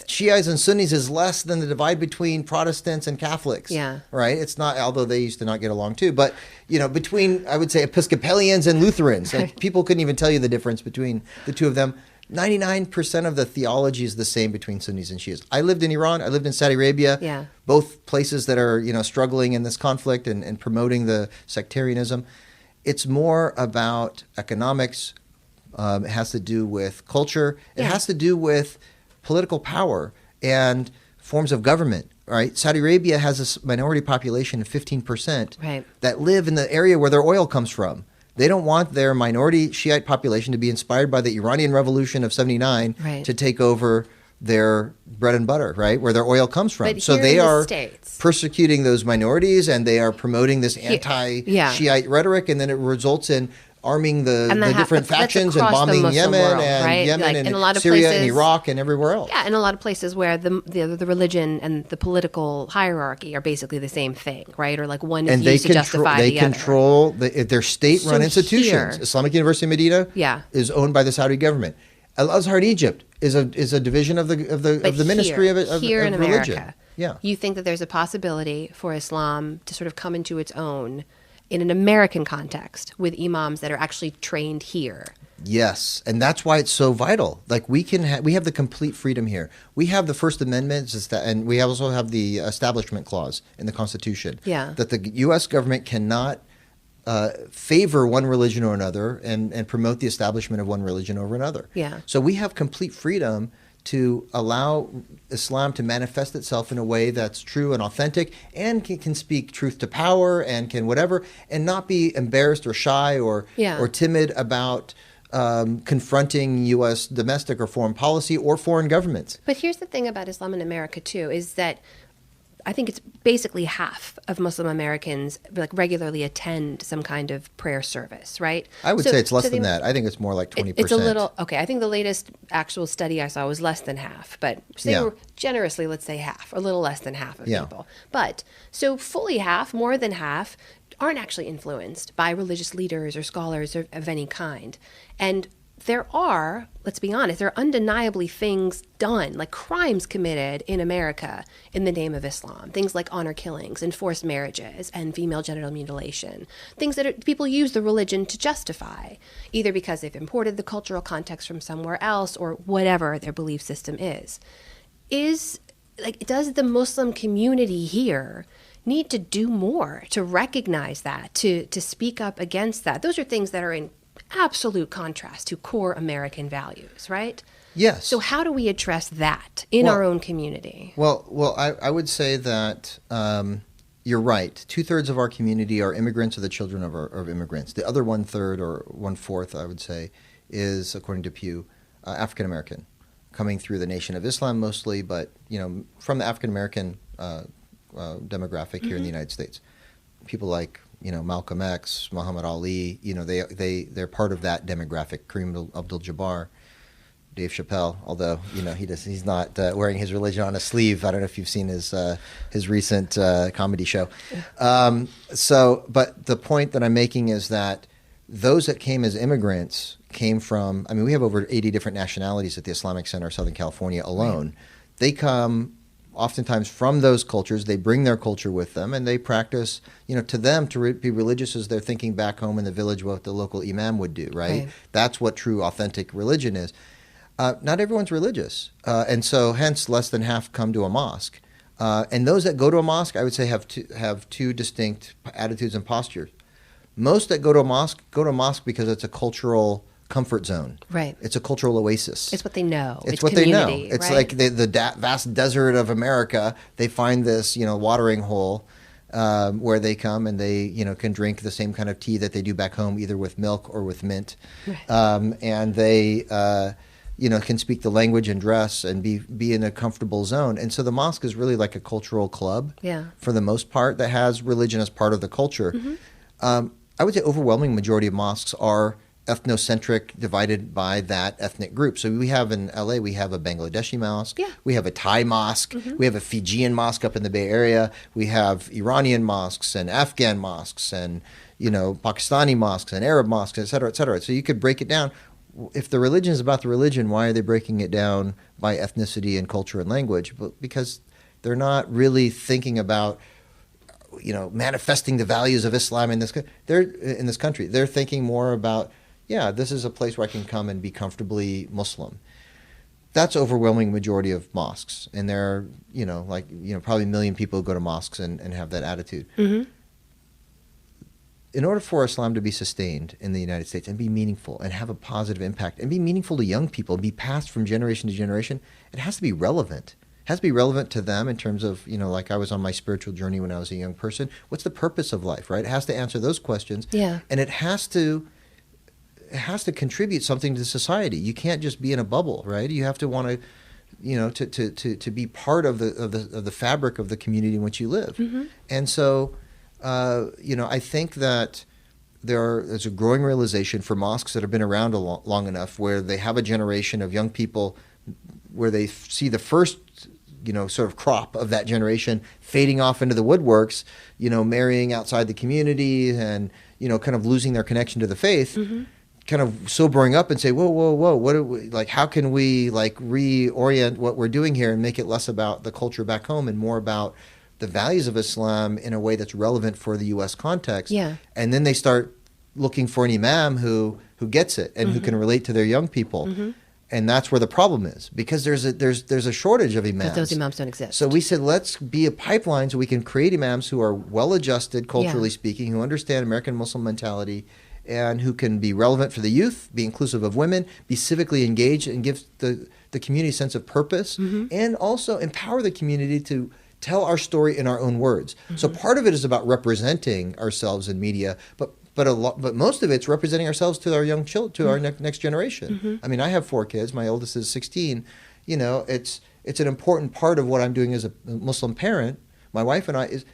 Shiites and Sunnis is less than the divide between Protestants and Catholics. Yeah. Right? It's not, although they used to not get along too, but between, I would say, Episcopalians and Lutherans, like, people couldn't even tell you the difference between the two of them. 99% of the theology is the same between Sunnis and Shias. I lived in Iran. I lived in Saudi Arabia. Yeah. Both places that are, struggling in this conflict and promoting the sectarianism. It's more about economics. It has to do with culture. It has to do with political power and forms of government, right? Saudi Arabia has a minority population of 15% that live in the area where their oil comes from. They don't want their minority Shiite population to be inspired by the Iranian Revolution of 79 to take over their bread and butter, right, where their oil comes from. But so they are States, persecuting those minorities, and they are promoting this anti-Shiite rhetoric, and then it results in arming the different factions and bombing Yemen world, and in a lot of Syria places, and Iraq and everywhere else. Yeah, in a lot of places where the religion and the political hierarchy are basically the same thing, right? Or like one is used to justify the other. They control their state-run institutions. Islamic University of Medina is owned by the Saudi government. Al-Azhar in Egypt is a division of the Ministry of here in Religion. America. Yeah. You think that there's a possibility for Islam to sort of come into its own in an American context with imams that are actually trained here? Yes, and that's why it's so vital. Like we have the complete freedom here. We have the First Amendment, and we also have the Establishment Clause in the Constitution. Yeah. That the U.S. government cannot favor one religion or another and promote the establishment of one religion over another. Yeah. So we have complete freedom to allow Islam to manifest itself in a way that's true and authentic and can speak truth to power and can whatever, and not be embarrassed or shy or timid about confronting U.S. domestic or foreign policy or foreign governments. But here's the thing about Islam in America, too, is that I think it's basically half of Muslim Americans regularly attend some kind of prayer service, right? I would say it's less than that. I think it's more like 20%. It's a little, okay, I think the latest actual study I saw was less than half, but generously, let's say half, a little less than half of people. But so fully half, more than half, aren't actually influenced by religious leaders or scholars of any kind. And there are, let's be honest, there are undeniably things done, like crimes committed in America in the name of Islam. Things like honor killings and forced marriages and female genital mutilation. Things that people use the religion to justify, either because they've imported the cultural context from somewhere else or whatever their belief system is. Does the Muslim community here need to do more to recognize that, to speak up against that? Those are things that are in absolute contrast to core American values, right? Yes. So how do we address that in our own community? Well, I would say that you're right. 2/3 of our community are immigrants or the children of immigrants. The other 1/3 or 1/4, I would say, is, according to Pew, African American, coming through the Nation of Islam mostly, but from the African American demographic here in the United States. People like Malcolm X, Muhammad Ali, they're part of that demographic. Kareem Abdul-Jabbar, Dave Chappelle, although he's not wearing his religion on a sleeve. I don't know if you've seen his recent comedy show. But the point that I'm making is that those that came as immigrants came from, I mean, we have over 80 different nationalities at the Islamic Center of Southern California alone. Right. They come oftentimes from those cultures. They bring their culture with them, and they practice, to them, to be religious as they're thinking back home in the village what the local imam would do, right? That's what true, authentic religion is. Not everyone's religious, and so hence less than half come to a mosque. And those that go to a mosque, I would say, have two distinct attitudes and postures. Most that go to a mosque because it's a cultural comfort zone. Right. It's a cultural oasis. It's what they know. It's what community, they know. It's like the vast desert of America. They find this, watering hole where they come and they, can drink the same kind of tea that they do back home, either with milk or with mint. Right. And they, can speak the language and dress and be in a comfortable zone. And so the mosque is really like a cultural club, for the most part, that has religion as part of the culture. Mm-hmm. I would say overwhelming majority of mosques are ethnocentric, divided by that ethnic group. So we have in LA, we have a Bangladeshi mosque, we have a Thai mosque, we have a Fijian mosque up in the Bay Area, we have Iranian mosques and Afghan mosques and, Pakistani mosques and Arab mosques, et cetera, et cetera. So you could break it down. If the religion is about the religion, why are they breaking it down by ethnicity and culture and language? But because they're not really thinking about manifesting the values of Islam in this country. They're thinking more about, this is a place where I can come and be comfortably Muslim. That's overwhelming majority of mosques, and there are probably 1 million people who go to mosques and have that attitude. Mm-hmm. In order for Islam to be sustained in the United States and be meaningful and have a positive impact and be meaningful to young people and be passed from generation to generation, it has to be relevant. Has to be relevant to them in terms of, like I was on my spiritual journey when I was a young person. What's the purpose of life, right? It has to answer those questions. Yeah. And it has to contribute something to society. You can't just be in a bubble, right? You have to want to, to be part of the fabric of the community in which you live. Mm-hmm. And so, I think that there's a growing realization for mosques that have been around long enough where they have a generation of young people where they see the first sort of crop of that generation fading off into the woodworks, marrying outside the community and, kind of losing their connection to the faith, kind of sobering up and say, whoa, how can we reorient what we're doing here and make it less about the culture back home and more about the values of Islam in a way that's relevant for the U.S. context. Yeah. And then they start looking for an imam who gets it and who can relate to their young people. Mm-hmm. And that's where the problem is, because there's a shortage of imams. But those imams don't exist. So we said, let's be a pipeline so we can create imams who are well-adjusted, culturally speaking, who understand American Muslim mentality, and who can be relevant for the youth, be inclusive of women, be civically engaged, and give the community a sense of purpose, and also empower the community to tell our story in our own words. Mm-hmm. So part of it is about representing ourselves in media, but most of it's representing ourselves to our young children, to our next generation. Mm-hmm. I mean, I have 4 kids. My oldest is 16. It's an important part of what I'm doing as a Muslim parent. My wife and I is,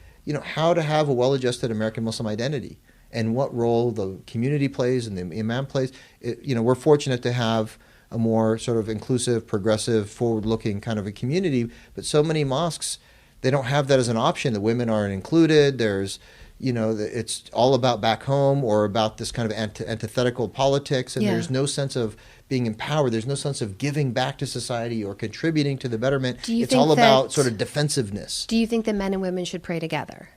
how to have a well-adjusted American Muslim identity and what role the community plays and the imam plays. We're fortunate to have a more sort of inclusive, progressive, forward-looking kind of a community, but so many mosques, they don't have that as an option. The women aren't included. There's it's all about back home or about this kind of antithetical politics, and there's no sense of being empowered. There's no sense of giving back to society or contributing to the betterment. It's all about sort of defensiveness. Do you think that men and women should pray together?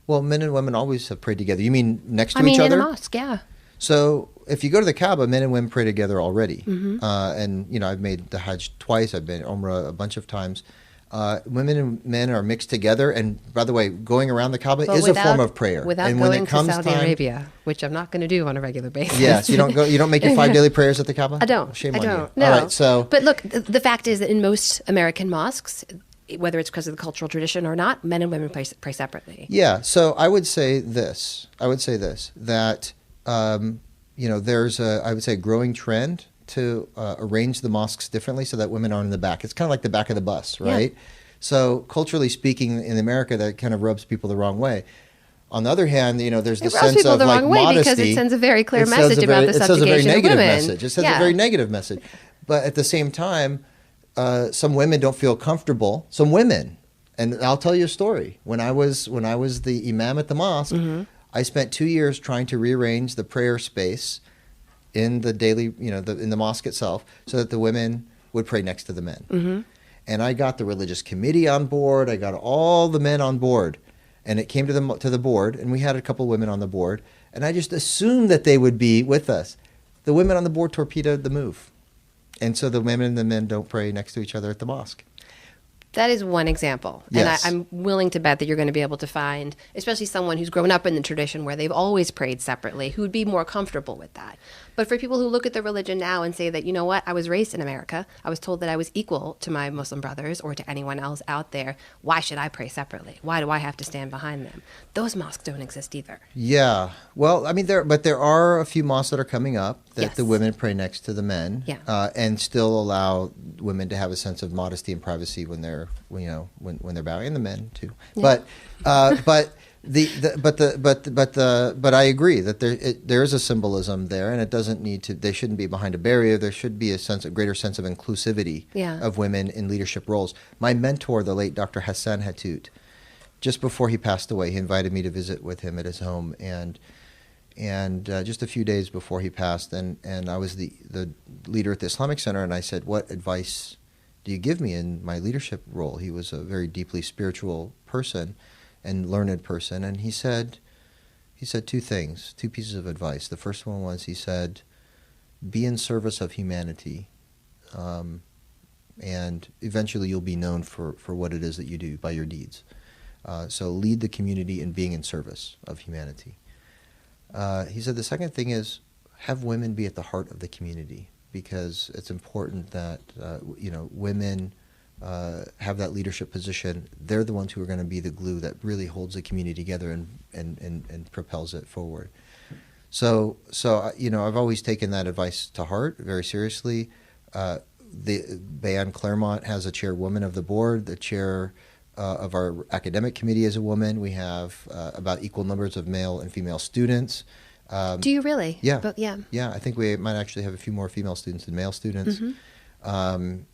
Well, men and women always have prayed together. You mean next to each other? in a mosque, yeah. So if you go to the Kaaba, men and women pray together already. Mm-hmm. And, I've made the Hajj twice. I've been Umrah a bunch of times. Women and men are mixed together, and by the way, going around the Kaaba is a form of prayer. Without and going to Saudi Arabia, which I'm not going to do on a regular basis. Yes, you don't make your 5 daily prayers at the Kaaba? I don't. Shame on you. No. All right, but look, the fact is that in most American mosques, whether it's because of the cultural tradition or not, men and women pray separately. Yeah. So I would say this. That there's a growing trend to arrange the mosques differently so that women aren't in the back. It's kind of like the back of the bus, right? Yeah. So culturally speaking, in America, that kind of rubs people the wrong way. On the other hand, there's the sense of like modesty. Because it sends a very clear message about the subjugation of women. It says a very negative message. But at the same time, some women don't feel comfortable. Some women, and I'll tell you a story. When I was the imam at the mosque, I spent 2 years trying to rearrange the prayer space in the daily, in the mosque itself, so that the women would pray next to the men. Mm-hmm. And I got the religious committee on board. I got all the men on board, and it came to the board, and we had a couple women on the board, and I just assumed that they would be with us. The women on the board torpedoed the move, and so the women and the men don't pray next to each other at the mosque. That is one example. Yes. And I'm willing to bet that you're going to be able to find, especially someone who's grown up in the tradition where they've always prayed separately, who would be more comfortable with that. But for people who look at the religion now and say that, you know what, I was raised in America, I was told that I was equal to my Muslim brothers or to anyone else out there, why should I pray separately? Why do I have to stand behind them? Those mosques don't exist either. Yeah. Well, I mean, there are a few mosques that are coming up that Yes. the women pray next to the men, Yeah. and still allow women to have a sense of modesty and privacy when they're when they're bowing, and the men too. Yeah. But I agree that there is a symbolism there, and it doesn't need to. They shouldn't be behind a barrier. There should be a greater sense of inclusivity of women in leadership roles. My mentor, the late Dr. Hassan Hattout, just before he passed away, he invited me to visit with him at his home, and just a few days before he passed, and I was the leader at the Islamic Center, and I said, "What advice do you give me in my leadership role?" He was a very deeply spiritual person and learned person, and he said two things, two pieces of advice. The first one was, he said, be in service of humanity, and eventually you'll be known for what it is that you do by your deeds. So lead the community in being in service of humanity. He said the second thing is, have women be at the heart of the community, because it's important that women have that leadership position. They're the ones who are going to be the glue that really holds the community together and propels it forward. So I've always taken that advice to heart very seriously. The Bayan Claremont has a chairwoman of the board. The chair of our academic committee is a woman. We have about equal numbers of male and female students. Do you really? Yeah. But, yeah. Yeah, I think we might actually have a few more female students than male students. Mm-hmm.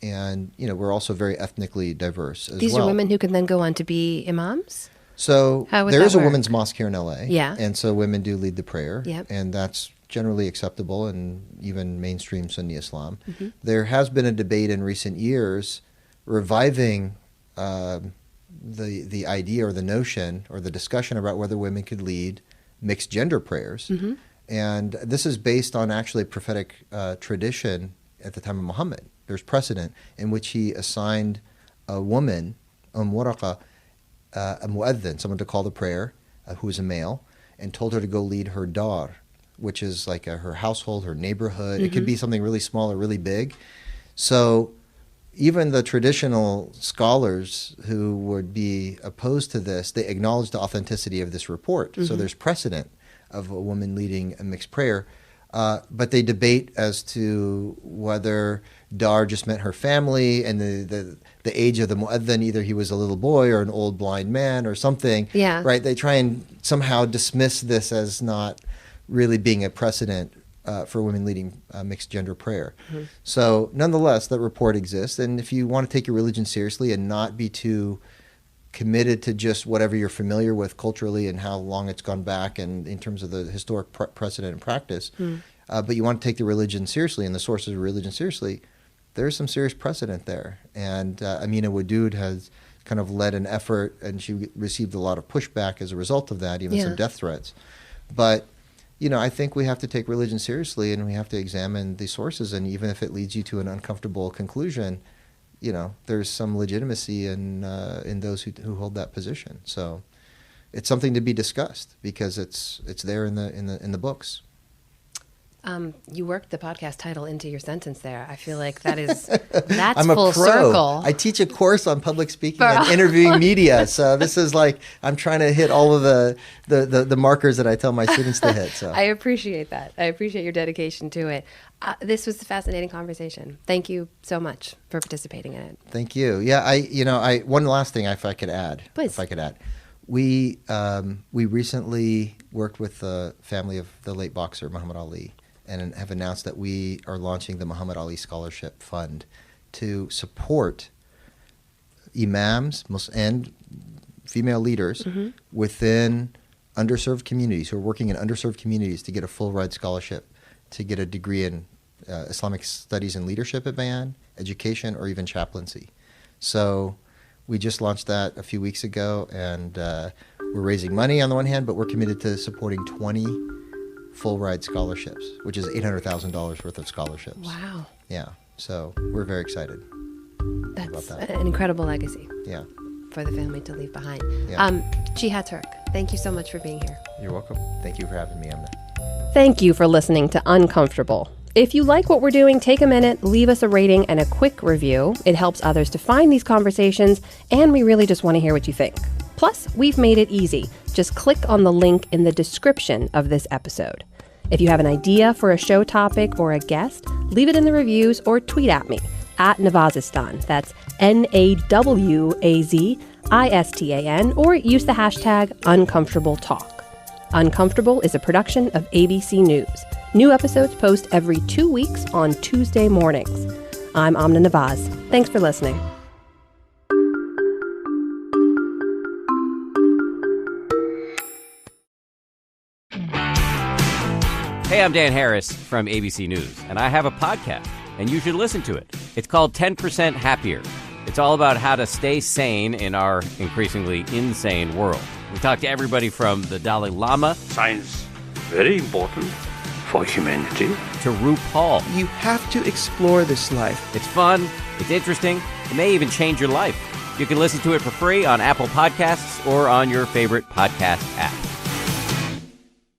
And we're also very ethnically diverse as well. These are women who can then go on to be imams? So How would there that is a work? women's mosque here in LA. Yeah. And so women do lead the prayer. Yep. And that's generally acceptable in even mainstream Sunni Islam. Mm-hmm. There has been a debate in recent years reviving the idea or the notion or the discussion about whether women could lead mixed gender prayers. Mm-hmm. And this is based on actually prophetic tradition at the time of Muhammad. There's precedent in which he assigned a woman, Waraqa, a mu'adhin, someone to call the prayer, who is a male, and told her to go lead her dar, which is like her household, her neighborhood. Mm-hmm. It could be something really small or really big. So even the traditional scholars who would be opposed to this, they acknowledge the authenticity of this report. Mm-hmm. So there's precedent of a woman leading a mixed prayer. But they debate as to whether dar just meant her family, and the age of the mu'adhin, either he was a little boy or an old blind man or something. Yeah. Right? They try and somehow dismiss this as not really being a precedent for women leading mixed gender prayer. Mm-hmm. So nonetheless, that report exists. And if you want to take your religion seriously and not be too committed to just whatever you're familiar with culturally and how long it's gone back and in terms of the historic precedent and practice, but you want to take the religion seriously and the sources of religion seriously, there's some serious precedent there. And Amina Wadud has kind of led an effort, and she received a lot of pushback as a result of that, even some death threats. But I think we have to take religion seriously, and we have to examine the sources, and even if it leads you to an uncomfortable conclusion, there's some legitimacy in those who hold that position. So it's something to be discussed because it's there in the books. You worked the podcast title into your sentence there. I feel like that's I'm full a pro. circle. I teach a course on public speaking and interviewing media. So this is like I'm trying to hit all of the markers that I tell my students to hit. So I appreciate that. I appreciate your dedication to it. This was a fascinating conversation. Thank you so much for participating in it. Thank you. Yeah, I one last thing if I could add. Please. If I could add. We recently worked with the family of the late boxer Muhammad Ali and have announced that we are launching the Muhammad Ali Scholarship Fund to support imams and female leaders within underserved communities, who are working in underserved communities, to get a full ride scholarship to get a degree in Islamic Studies and Leadership at Bayan, education, or even chaplaincy. So we just launched that a few weeks ago, and we're raising money on the one hand, but we're committed to supporting 20 full ride scholarships, which is $800,000 worth of scholarships. Wow. Yeah. So we're very excited. That's about that. an incredible legacy. Yeah. For the family to leave behind. Yeah. Jihad Turk, thank you so much for being here. You're welcome. Thank you for having me, Amna. Thank you for listening to Uncomfortable. If you like what we're doing, take a minute, leave us a rating and a quick review. It helps others to find these conversations, and we really just want to hear what you think. Plus, we've made it easy. Just click on the link in the description of this episode. If you have an idea for a show topic or a guest, leave it in the reviews or tweet at me at Nawazistan. That's NAWAZISTAN, or use the hashtag UncomfortableTalk. Uncomfortable is a production of ABC News. New episodes post every 2 weeks on Tuesday mornings. I'm Amna Nawaz. Thanks for listening. Hey, I'm Dan Harris from ABC News, and I have a podcast, and you should listen to it. It's called 10% Happier. It's all about how to stay sane in our increasingly insane world. We talk to everybody from the Dalai Lama. Science, very important for humanity. To RuPaul. You have to explore this life. It's fun, it's interesting, it may even change your life. You can listen to it for free on Apple Podcasts or on your favorite podcast app.